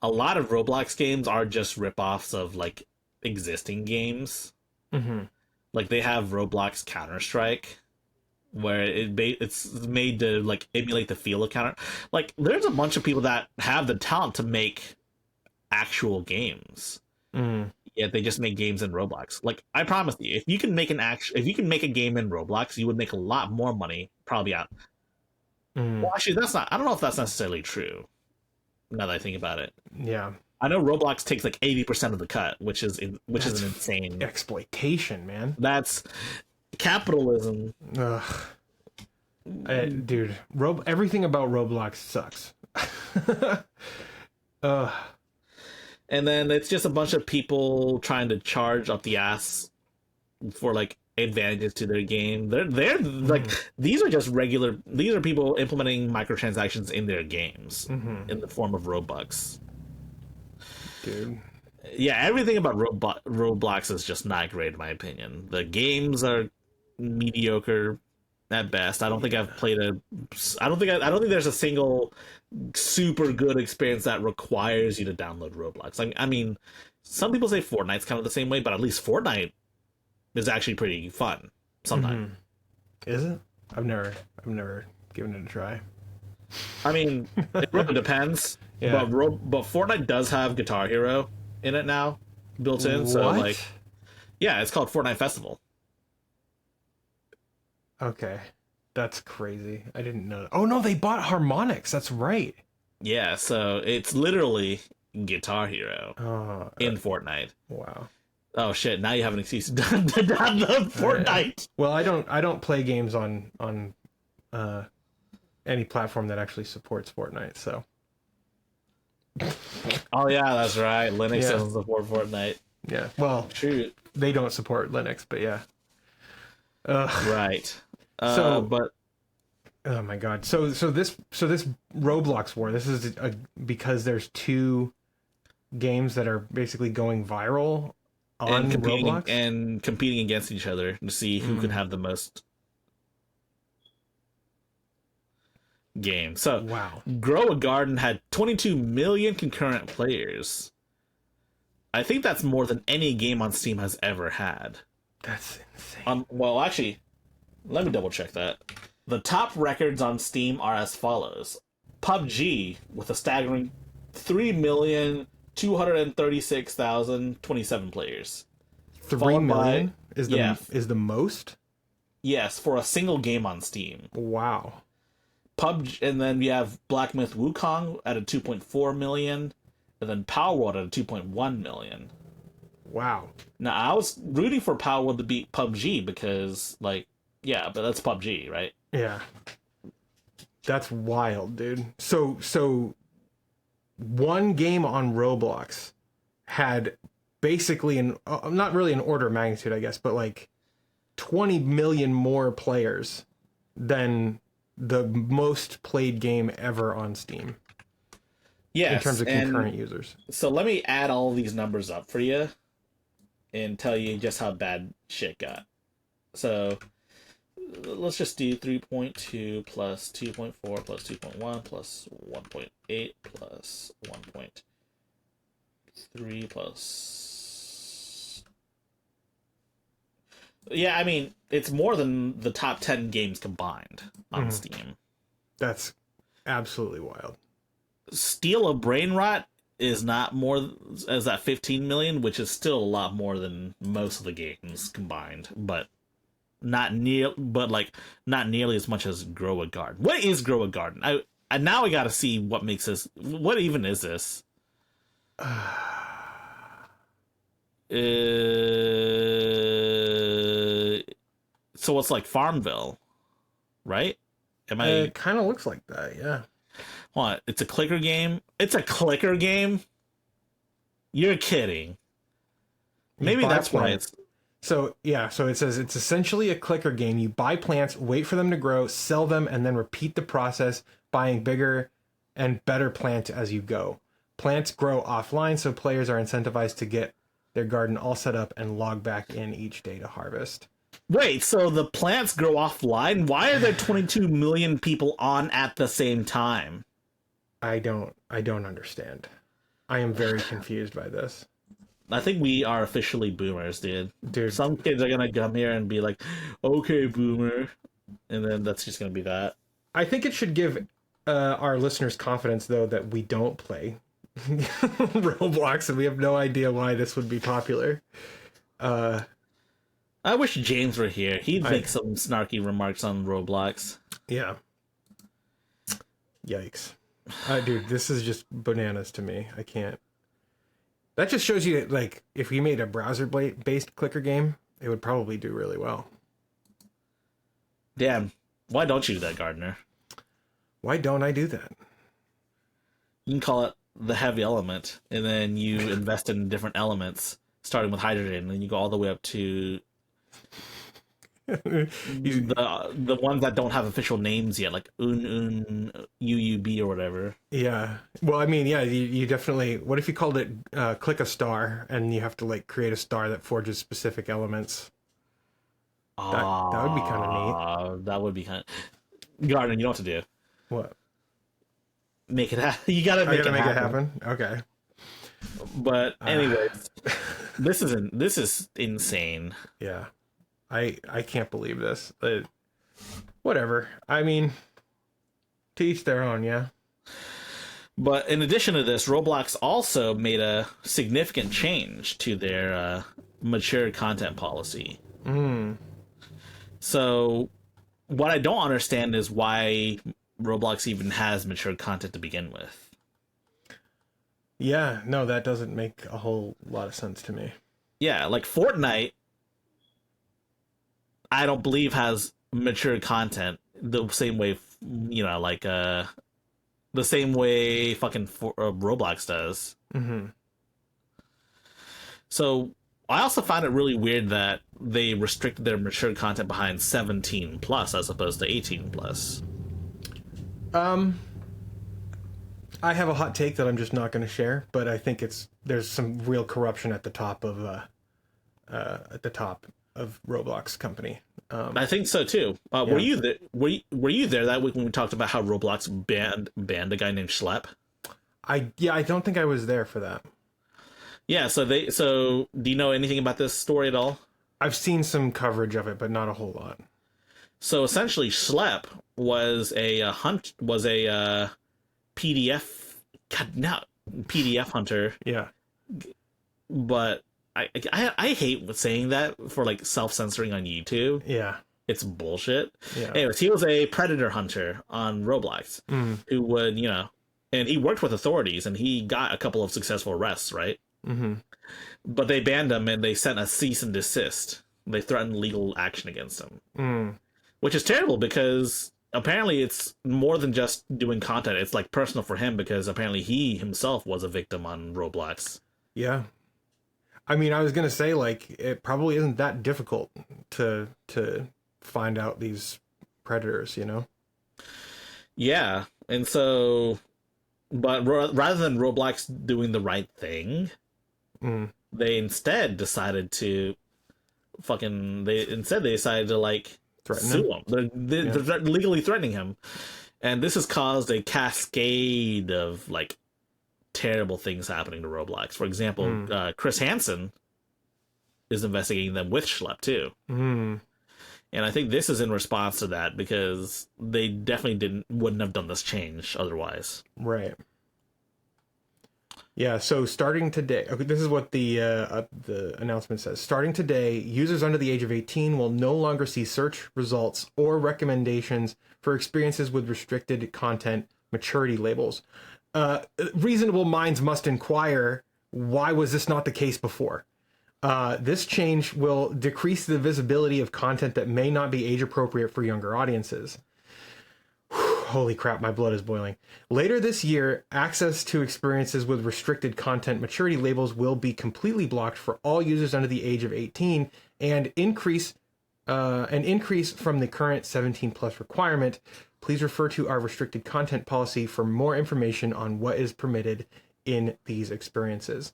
a lot of Roblox games are just ripoffs of like existing games. Like they have Roblox Counter-Strike, where it's made to like emulate the feel of Counter. Like there's a bunch of people that have the talent to make actual games. Yet they just make games in Roblox. Like I promise you, if you can make a game in Roblox, you would make a lot more money probably out. Well, actually, I don't know if that's necessarily true. Now that I think about it. Yeah. I know Roblox takes like 80% of the cut, which is an insane exploitation, man. That's capitalism. Ugh. Dude, everything about Roblox sucks. And then it's just a bunch of people trying to charge up the ass for like advantages to their game. They're like these are people implementing microtransactions in their games in the form of Robux. Dude. Yeah, everything about Roblox is just not great in my opinion. The games are mediocre at best. I don't think I've played a. I don't think there's a single super good experience that requires you to download Roblox. I mean, some people say Fortnite's kind of the same way, but at least Fortnite is actually pretty fun sometimes. Is it? I've never given it a try. I mean, it really depends. Yeah. But Fortnite does have Guitar Hero in it now, built in. So What? like, yeah, it's called Fortnite Festival. Okay. That's crazy. I didn't know that. Oh no, they bought harmonics. That's right. Yeah, so it's literally Guitar Hero Oh, in Fortnite. wow. Oh shit! Now you have an excuse to download Fortnite. Well, I don't play games on any platform that actually supports Fortnite. So Oh yeah, that's right. Linux Yeah. doesn't support Fortnite. yeah. Well, Shoot. they don't support Linux, but yeah. Right. So- But Oh my god. So this Roblox war. This is because there's two games that are basically going viral on Roblox. and competing against each other to see who can have the most games. So Wow. Grow a Garden had 22 million concurrent players. I think that's more than any game on Steam has ever had. That's insane. Well, actually, let me double check that. The top records on Steam are as follows: PUBG with a staggering 3,236,027 players. 3 followed by- million is the yeah. is the most? Yes, for a single game on Steam. Wow. PUBG, and then we have Black Myth Wukong at a 2.4 million, and then Power World at a 2.1 million. Wow. Now, I was rooting for Power World to beat PUBG because, like, yeah, but that's PUBG, right? Yeah. That's wild, dude. So one game on Roblox had basically not really an order of magnitude, I guess, but like 20 million more players than the most played game ever on Steam Yes. in terms of concurrent users. So let me add all these numbers up for you and tell you just how bad shit got. So let's just do 3.2 plus 2.4 plus 2.1 plus 1.8 plus 1.3 plus... Yeah, I mean, it's more than the top 10 games combined on Steam. That's absolutely wild. Steal a Brain Rot is not more as that 15 million, which is still a lot more than most of the games combined, but not nearly as much as Grow a Garden. What is Grow a Garden? I now I gotta see what makes this. What even is this? So it's like Farmville, right? Am I? It kind of looks like that, yeah. What? It's a clicker game? It's a clicker game? You're kidding. Maybe buy that's why plants. it's... So yeah, so it says it's essentially a clicker game. You buy plants, wait for them to grow, sell them, and then repeat the process, buying bigger and better plants as you go. Plants grow offline, so players are incentivized to get their garden all set up and log back in each day to harvest. Wait, so the plants grow offline? Why are there 22 million people on at the same time? I don't understand. I am very confused by this. I think we are officially boomers, dude. Dude, Some kids are gonna come here and be like, okay, boomer. And then that's just gonna be that. I think it should give our listeners confidence, though, that we don't play Roblox and we have no idea why this would be popular. I wish James were here. He'd make some snarky remarks on Roblox. Yeah. Yikes. Dude, this is just bananas to me. I can't. That just shows you that, like, if we made a browser-based clicker game, it would probably do really well. Damn. Why don't you do that, Gardiner? Why don't I do that? You can call it the heavy element, and then you invest in different elements, starting with hydrogen, and then you go all the way up to The ones that don't have official names yet, like UUB or whatever. Yeah. Well, I mean, yeah, you definitely. What if you called it click a star, and you have to like create a star that forges specific elements? That would be kind of neat. That would be kind of. Gardner, you know what to do. What? Make it happen. You gotta make, I gotta it, make happen. it happen. Okay. But anyways, this is insane. Yeah. I can't believe this. Whatever. I mean, to each their own, yeah. But in addition to this, Roblox also made a significant change to their mature content policy. So what I don't understand is why Roblox even has mature content to begin with. Yeah, no, that doesn't make a whole lot of sense to me. Yeah, like Fortnite, I don't believe has mature content the same way, like the same way fucking Roblox does. Mm-hmm. So I also found it really weird that they restricted their mature content behind 17 plus as opposed to 18 plus. I have a hot take that I'm just not going to share, but I think there's some real corruption at the top of Roblox company. I think so too. Yeah. Were you there? Were you there that week when we talked about how Roblox banned a guy named Schlep? I don't think I was there for that. Yeah. So do you know anything about this story at all? I've seen some coverage of it, but not a whole lot. So essentially, Schlep was a PDF hunter. Yeah. But I hate saying that for like self-censoring on YouTube. Yeah. It's bullshit. Yeah. Anyways, he was a predator hunter on Roblox who would, and he worked with authorities and he got a couple of successful arrests, right? Mm-hmm. But they banned him and they sent a cease and desist. They threatened legal action against him. Which is terrible because apparently it's more than just doing content. It's like personal for him because apparently he himself was a victim on Roblox. Yeah. I mean, I was going to say, like, it probably isn't that difficult to find out these predators, Yeah. And so, but rather than Roblox doing the right thing, they instead decided to they decided to like sue him. They're legally threatening him. And this has caused a cascade of like terrible things happening to Roblox. For example, Chris Hansen is investigating them with Schlep too. And I think this is in response to that because they definitely wouldn't have done this change otherwise. Right. Yeah, so starting today, okay, this is what the announcement says. Starting today, users under the age of 18 will no longer see search results or recommendations for experiences with restricted content maturity labels. Reasonable minds must inquire, why was this not the case before? This change will decrease the visibility of content that may not be age appropriate for younger audiences. Holy crap, my blood is boiling. Later this year, access to experiences with restricted content maturity labels will be completely blocked for all users under the age of 18 and increase from the current 17 plus requirement. Please refer to our restricted content policy for more information on what is permitted in these experiences.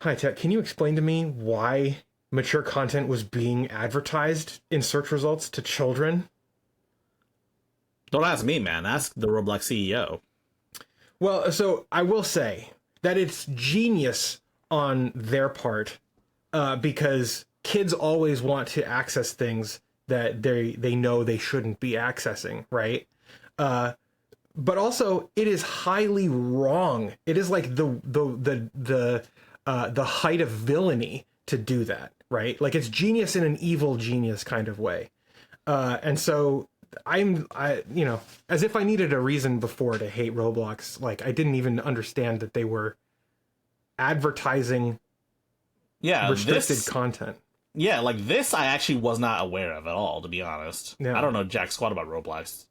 Hi, Tech. Can you explain to me why mature content was being advertised in search results to children? Don't ask me, man. Ask the Roblox CEO. Well, so I will say that it's genius on their part because kids always want to access things that they know they shouldn't be accessing, right? But also, it is highly wrong. It is like the height of villainy to do that, right? Like it's genius in an evil genius kind of way, and so. As if I needed a reason before to hate Roblox. Like I didn't even understand that they were advertising restricted content. Yeah, like this I actually was not aware of at all, to be honest. Yeah. I don't know jack squat about Roblox.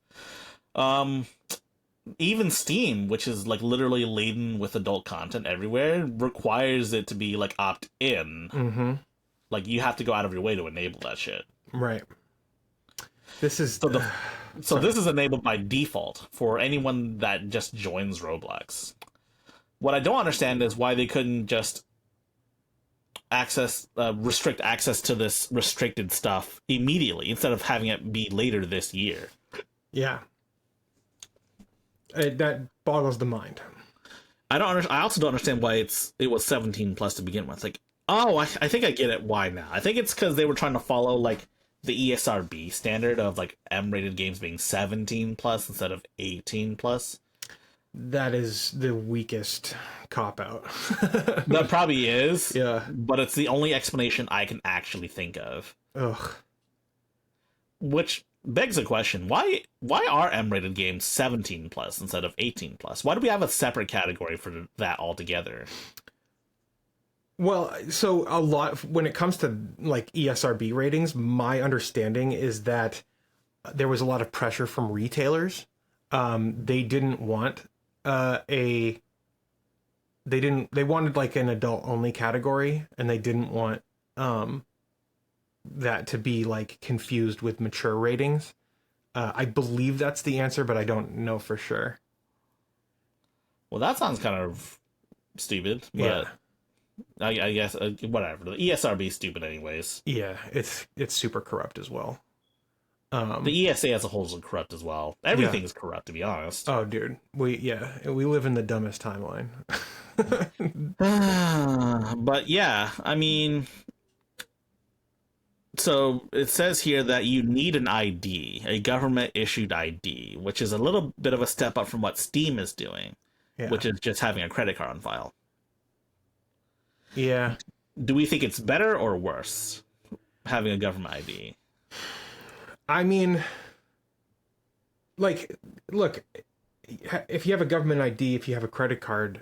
Even Steam, which is like literally laden with adult content everywhere, requires it to be like opt-in. Like, you have to go out of your way to enable that shit. Right. This is So this is enabled by default for anyone that just joins Roblox. What I don't understand is why they couldn't just restrict access to this restricted stuff immediately instead of having it be later this year. Yeah. That boggles the mind. I also don't understand why it was 17 plus to begin with. Like, I think I get it why now. I think it's because they were trying to follow like the ESRB standard of like M-rated games being 17 plus instead of 18 plus. That is the weakest cop-out. That probably is. Yeah. But it's the only explanation I can actually think of. Ugh. Which begs the question, why are M-rated games 17 plus instead of 18 plus? Why do we have a separate category for that altogether? Well, so a lot when it comes to like ESRB ratings, my understanding is that there was a lot of pressure from retailers. They didn't want they wanted like an adult only category, and they didn't want that to be like confused with mature ratings. I believe that's the answer, but I don't know for sure. Well, that sounds kind of stupid, but Yeah. I guess whatever. The ESRB is stupid anyways. Yeah, it's super corrupt as well. The ESA as a whole is corrupt as well. Everything is corrupt, to be honest. Oh, dude, we live in the dumbest timeline. But yeah, I mean, so it says here that you need an ID, a government issued ID, which is a little bit of a step up from what Steam is doing, which is just having a credit card on file. Yeah. Do we think it's better or worse having a government ID? I mean, like, look, if you have a government ID, if you have a credit card,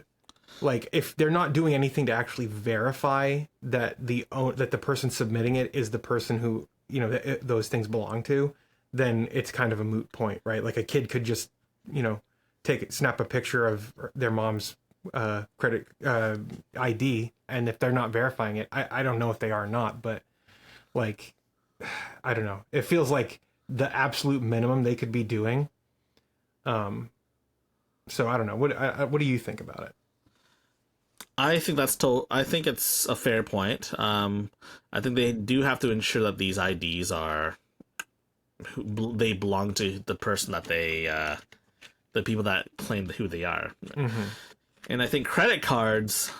like, if they're not doing anything to actually verify that the person submitting it is the person who, you know, those things belong to, then it's kind of a moot point, right? Like, a kid could just, you know, snap a picture of their mom's credit ID, and if they're not verifying it, I don't know if they are or not, but like, I don't know, it feels like the absolute minimum they could be doing. So I don't know, what do you think about it? I think I think it's a fair point. I think they do have to ensure that these IDs they belong to the person that the people that claim who they are. Mm-hmm. And I think credit cards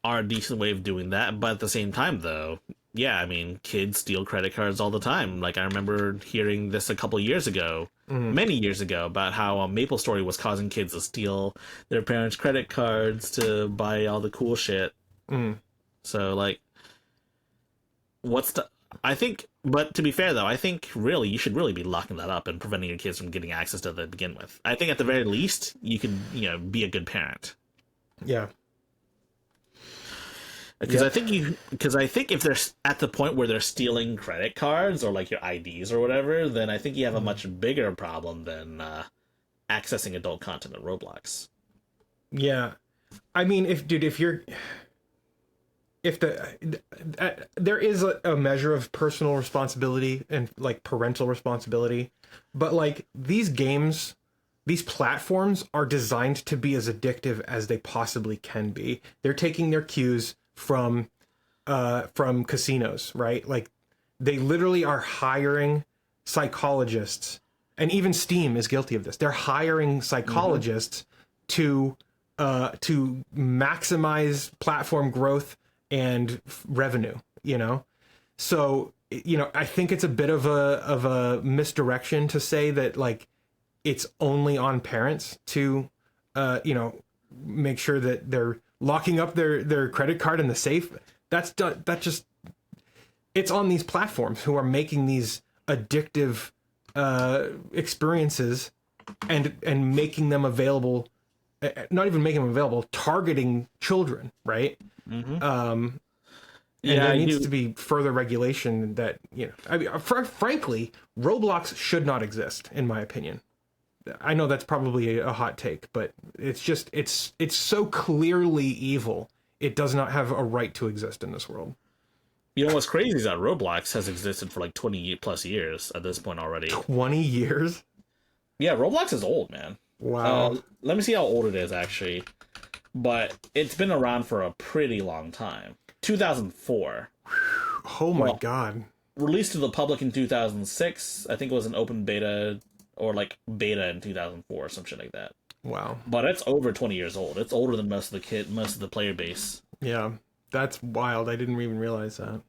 are a decent way of doing that, but at the same time, though, yeah, I mean, kids steal credit cards all the time. Like, I remember hearing this a couple years ago, many years ago, about how MapleStory was causing kids to steal their parents' credit cards to buy all the cool shit. So, like, but to be fair, though, I think really you should really be locking that up and preventing your kids from getting access to that to begin with. I think at the very least, you can, you know, be a good parent. Yeah. Because I think if they're at the point where they're stealing credit cards or like your IDs or whatever, then I think you have a much bigger problem than accessing adult content at Roblox. Yeah. I mean, there is a measure of personal responsibility and like parental responsibility, but like these platforms are designed to be as addictive as they possibly can be. They're taking their cues from casinos, right? Like, they literally are hiring psychologists, and even Steam is guilty of this. They're hiring psychologists to maximize platform growth and revenue, you know? So, you know, I think it's a bit of a misdirection to say that like it's only on parents to you know, make sure that they're locking up their credit card in the safe. It's on these platforms who are making these addictive experiences and making them available, not even making them available, targeting children, right? And there needs to be further regulation that, you know, I mean, frankly, Roblox should not exist, in my opinion. I know that's probably a hot take, but it's just, it's so clearly evil. It does not have a right to exist in this world. You know what's crazy is that Roblox has existed for like 20 plus years at this point already. 20 years? Yeah, Roblox is old, man. Wow. Let me see how old it is, actually. But it's been around for a pretty long time. 2004. Oh my god. Released to the public in 2006. I think it was an open beta or like beta in 2004 or some shit like that. Wow. But it's over 20 years old. It's older than most of the player base. Yeah. That's wild. I didn't even realize that.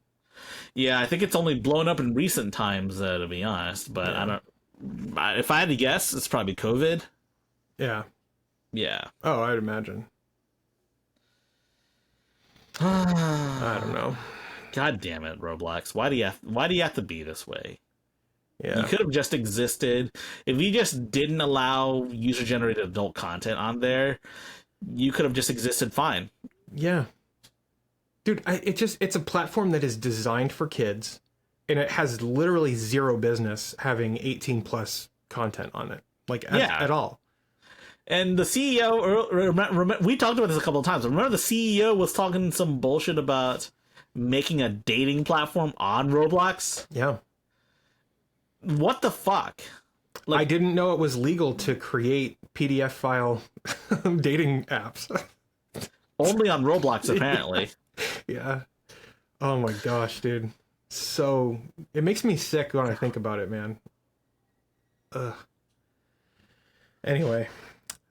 Yeah, I think it's only blown up in recent times, to be honest. But Yeah. if I had to guess, it's probably COVID. Yeah. Yeah. Oh, I'd imagine. I don't know. God damn it, Roblox. Why do you have to be this way? Yeah. You could have just existed. If you just didn't allow user-generated adult content on there, you could have just existed fine. Yeah. Dude, it's a platform that is designed for kids, and it has literally zero business having 18 plus content on it. Like, at all. And the CEO, we talked about this a couple of times. Remember the CEO was talking some bullshit about making a dating platform on Roblox? Yeah. What the fuck? I didn't know it was legal to create PDF file dating apps. Only on Roblox, apparently. Yeah. Oh my gosh, dude. So, it makes me sick when I think about it, man. Ugh. Anyway.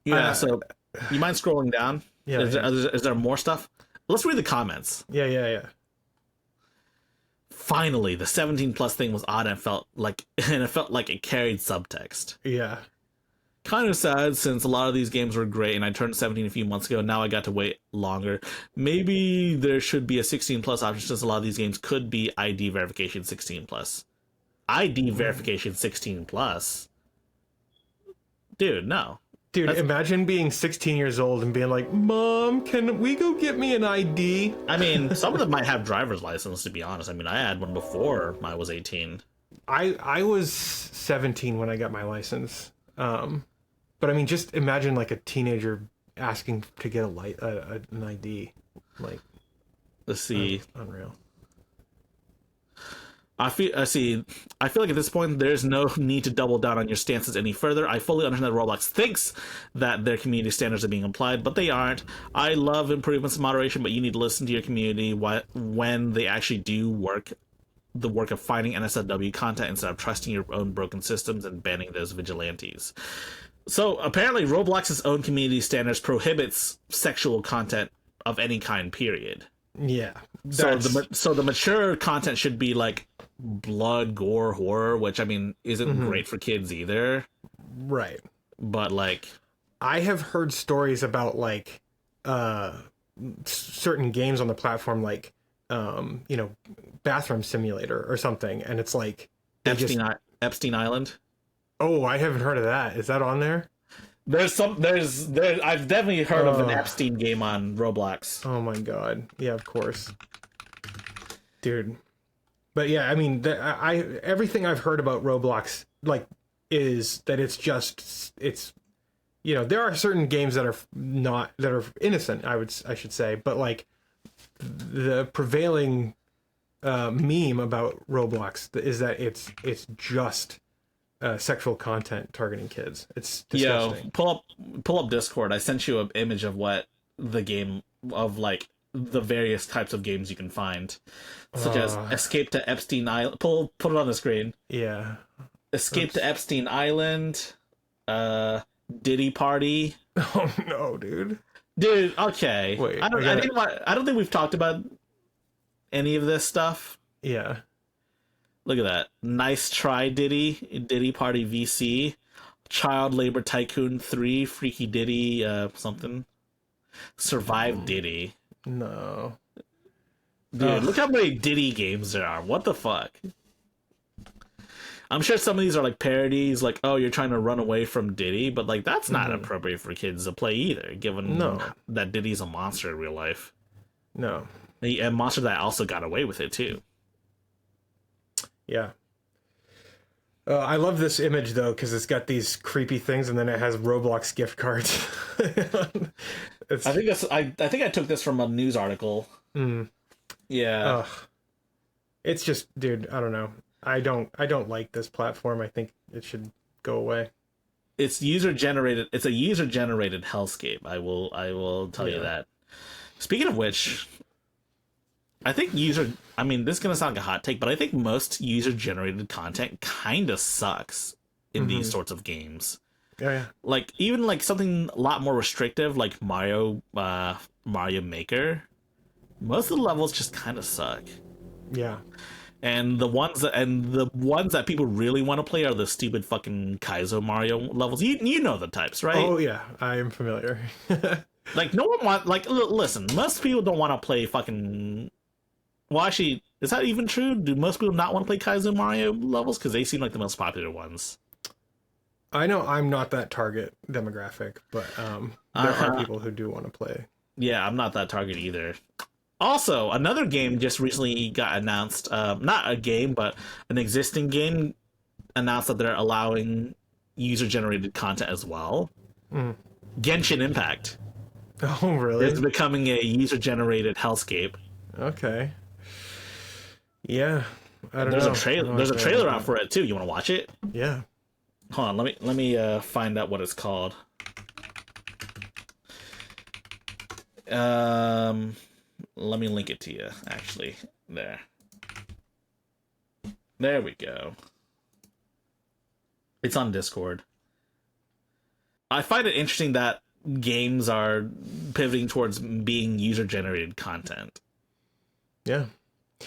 Yeah, so you mind scrolling down? Yeah. Is there more stuff? Let's read the comments. Yeah. Finally, the 17 plus thing was odd and it felt like it carried subtext. Yeah. Kind of sad since a lot of these games were great and I turned 17 a few months ago. Now I got to wait longer. Maybe there should be a 16 plus option since a lot of these games could be ID verification 16 plus. ID verification 16 plus? Dude, no. Dude, imagine being 16 years old and being like, Mom, can we go get me an ID? I mean, some of them might have driver's license, to be honest. I mean, I had one before I was 18. I was 17 when I got my license. But I mean, just imagine like a teenager asking to get an ID. Like, let's see. Unreal. I feel like at this point there's no need to double down on your stances any further. I fully understand that Roblox thinks that their community standards are being applied, but they aren't. I love improvements in moderation, but you need to listen to your community when they actually do the work of finding NSFW content instead of trusting your own broken systems and banning those vigilantes. So apparently Roblox's own community standards prohibits sexual content of any kind, period. Yeah. So the mature content should be like blood, gore, horror, which I mean isn't great for kids either. Right. But like, I have heard stories about like certain games on the platform, like Bathroom Simulator or something, and it's like Epstein Island. Oh, I haven't heard of that. Is that on there? I've definitely heard of an Epstein game on Roblox. Oh my god. Yeah, of course. Dude. But yeah, I mean, everything I've heard about Roblox, like, is that it's there are certain games that are innocent, I should say, but like the prevailing meme about Roblox is that it's just sexual content targeting kids. It's disgusting. Yo, pull up Discord. I sent you an image of what the game of like the various types of games you can find, such as Escape to Epstein Island. Put it on the screen. Yeah. Escape to Epstein Island. Diddy Party. Oh no, dude. Dude, okay. Wait, I don't think we've talked about any of this stuff. Yeah. Look at that. Nice try, Diddy Party VC. Child Labor Tycoon 3, Freaky Diddy, something. Survive Diddy. No. Dude, look how many Diddy games there are. What the fuck? I'm sure some of these are like parodies, like, oh, you're trying to run away from Diddy, but like that's not appropriate for kids to play either, given that Diddy's a monster in real life. No. A monster that also got away with it too. Yeah. I love this image though, because it's got these creepy things, and then it has Roblox gift cards. I think I took this from a news article. Mm. Yeah. Ugh. It's just, dude, I don't know. I don't like this platform. I think it should go away. It's user generated. It's a user generated hellscape. I will tell you that. Speaking of which, I think I mean, this is gonna sound like a hot take, but I think most user generated content kind of sucks in these sorts of games. Yeah. Like even like something a lot more restrictive, like Mario Maker. Most of the levels just kind of suck. Yeah. And the ones that people really want to play are the stupid fucking Kaizo Mario levels. You know the types, right? Oh yeah, I am familiar. Like no one listen, most people don't want to play fucking. Well, actually, is that even true? Do most people not want to play Kaizo Mario levels because they seem like the most popular ones? I know I'm not that target demographic, but there are people who do want to play. Yeah, I'm not that target either. Also, another game just recently got announced. Not a game, but an existing game announced that they're allowing user-generated content as well. Genshin Impact. Oh, really? It's becoming a user-generated hellscape. Okay. Yeah, I don't know. There's a trailer out for it too. You want to watch it? Yeah. Hold on, let me find out what it's called. Let me link it to you. Actually, there we go. It's on Discord. I find it interesting that games are pivoting towards being user-generated content. Yeah.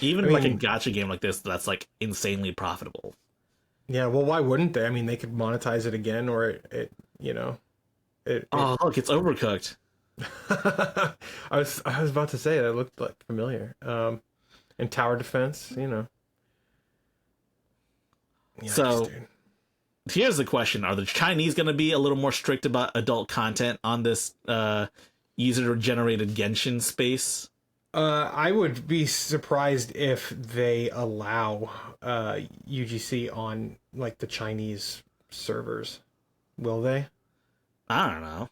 Even like a gacha game like this that's like insanely profitable. Yeah, well, why wouldn't they? I mean, they could monetize it again, or it Oh, look, it's Overcooked. I was about to say that looked like familiar. And tower defense, Yikes, so, dude. Here's the question: are the Chinese going to be a little more strict about adult content on this user-generated Genshin space? I would be surprised if they allow UGC on like the Chinese servers. Will they? I don't know.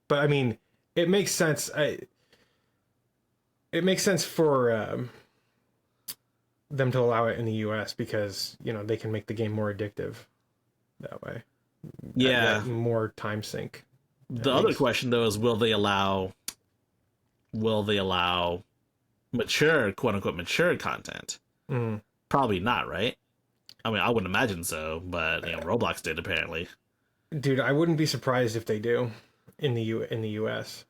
But I mean, it makes sense. It makes sense for them to allow it in the US because, they can make the game more addictive that way. Yeah. More time sink. The other question though is will they allow mature, quote unquote, mature content? Probably not, right? I mean, I wouldn't imagine so, but Roblox did apparently. Dude, I wouldn't be surprised if they do in the US.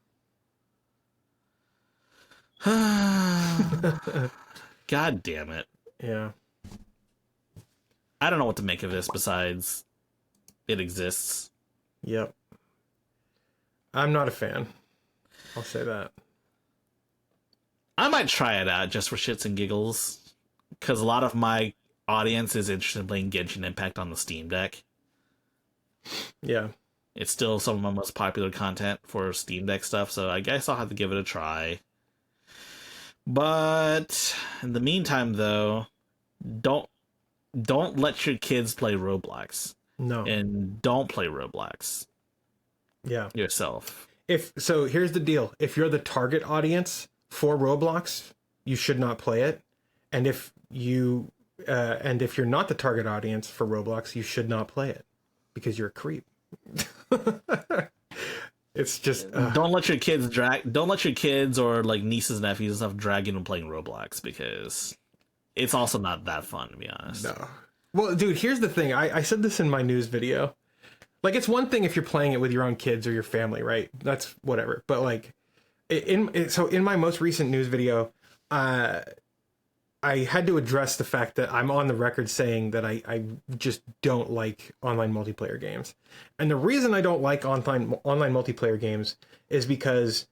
God damn it. Yeah. I don't know what to make of this besides it exists. Yep. I'm not a fan. I'll say that. I might try it out just for shits and giggles, because a lot of my audience is interested in playing Genshin Impact on the Steam Deck. Yeah. It's still some of my most popular content for Steam Deck stuff, so I guess I'll have to give it a try. But in the meantime, though, don't let your kids play Roblox. No. And don't play Roblox. Yeah. Yourself. So here's the deal. If you're the target audience for Roblox, you should not play it. And if you're not the target audience for Roblox, you should not play it because you're a creep. It's just don't let your kids or like nieces and nephews and stuff drag you into playing Roblox because it's also not that fun, to be honest. No. Well, dude, here's the thing. I said this in my news video. Like, it's one thing if you're playing it with your own kids or your family, right? That's whatever. But like, in my most recent news video, I had to address the fact that I'm on the record saying that I just don't like online multiplayer games. And the reason I don't like online multiplayer games is because,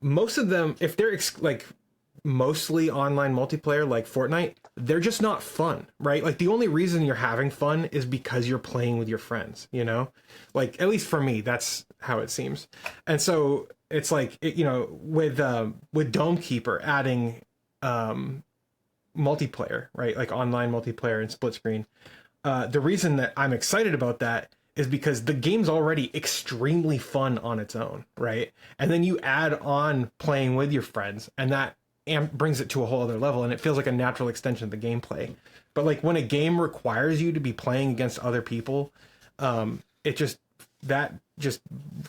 most of them, if they're like mostly online multiplayer like Fortnite, they're just not fun, right? Like, the only reason you're having fun is because you're playing with your friends, Like, at least for me, that's how it seems. And so it's like, with Dome Keeper adding multiplayer, right? Like online multiplayer and split screen. The reason that I'm excited about that is because the game's already extremely fun on its own, right? And then you add on playing with your friends, and that brings it to a whole other level, and it feels like a natural extension of the gameplay. But like when a game requires you to be playing against other people, it just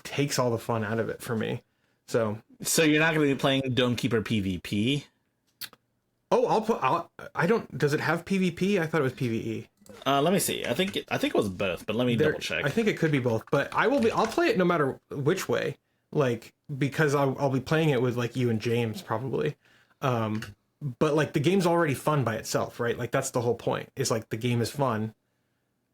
takes all the fun out of it for me. So you're not going to be playing Domekeeper PvP? Oh, I don't. Does it have PvP? I thought it was PvE. Let me see. I think it was both, but let me double check. I think it could be both, but I'll play it no matter which way. Like, because I'll be playing it with like you and James probably. But like the game's already fun by itself, right? Like that's the whole point. Is like the game is fun,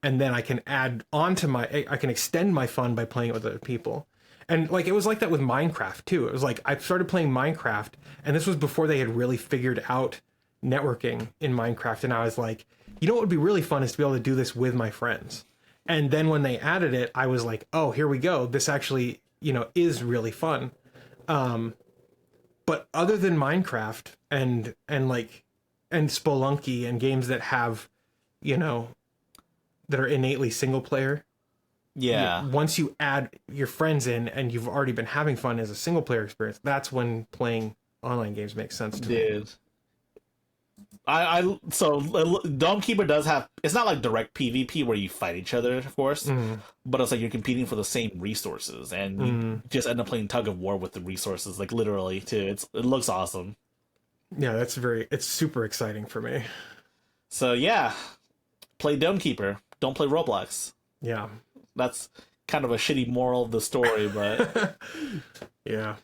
and then I can add on to I can extend my fun by playing it with other people. And like it was like that with Minecraft too. It was like I started playing Minecraft, and this was before they had really figured out networking in Minecraft, and I was like, you know what would be really fun is to be able to do this with my friends. And then when they added it, I was like, oh, here we go. This actually, is really fun. But other than Minecraft and Spelunky and games that have, that are innately single player. Yeah. Once you add your friends in and you've already been having fun as a single player experience, that's when playing online games makes sense to me. So Domekeeper does have, it's not like direct PvP where you fight each other, of course, but it's like you're competing for the same resources, and you just end up playing tug of war with the resources, like literally too. It looks awesome. Yeah, it's super exciting for me. So yeah, play Domekeeper, don't play Roblox. Yeah. That's kind of a shitty moral of the story, but yeah.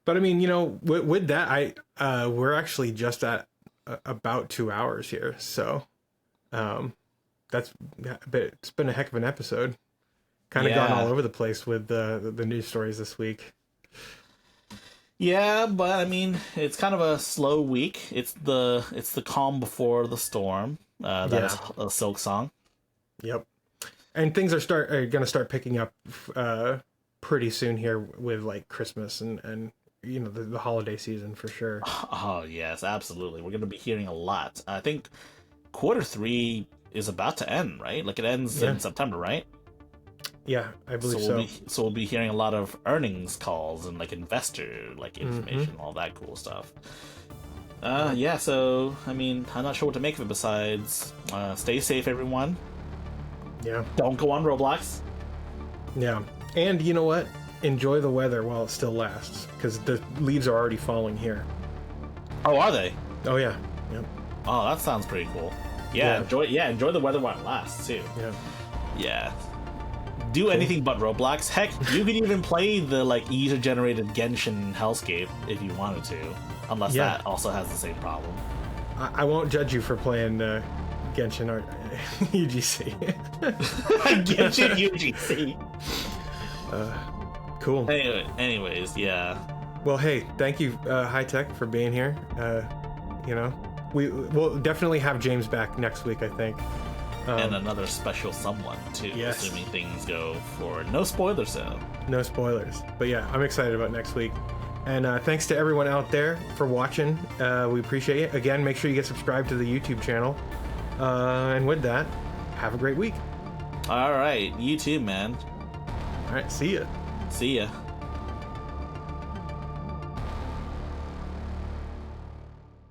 But I mean, with that, we're actually just at about 2 hours here, so it's been a heck of an episode. Kind of gone all over the place with the news stories this week. Yeah, but I mean, it's kind of a slow week. It's the calm before the storm. That is a Silksong. Yep. And things are going to start picking up pretty soon here with like Christmas and the holiday season for sure. Oh yes, absolutely. We're going to be hearing a lot. I think Q3 is about to end, right? Like it ends in September, right? Yeah, I believe so. So we'll be hearing a lot of earnings calls and like investor information, all that cool stuff. Yeah. So I mean, I'm not sure what to make of it besides stay safe, everyone. Yeah. Don't go on Roblox. Yeah. And you know what? Enjoy the weather while it still lasts, because the leaves are already falling here. Oh, are they? Oh, yeah. Yep. Oh, that sounds pretty cool. Yeah. Enjoy the weather while it lasts, too. Yeah. Yeah. Do anything but Roblox. Heck, you could even play the, like, user-generated Genshin Hellscape if you wanted to. Unless that also has the same problem. I won't judge you for playing Genshin or UGC. Genshin UGC. Cool. Anyways, yeah. Well, hey, thank you, High Tech, for being here. We'll definitely have James back next week, I think. And another special someone, too, assuming things go forward. No spoilers, though. No spoilers. But yeah, I'm excited about next week. And thanks to everyone out there for watching. We appreciate it. Again, make sure you get subscribed to the YouTube channel. And with that, have a great week. All right. You too, man. All right. See ya. See ya.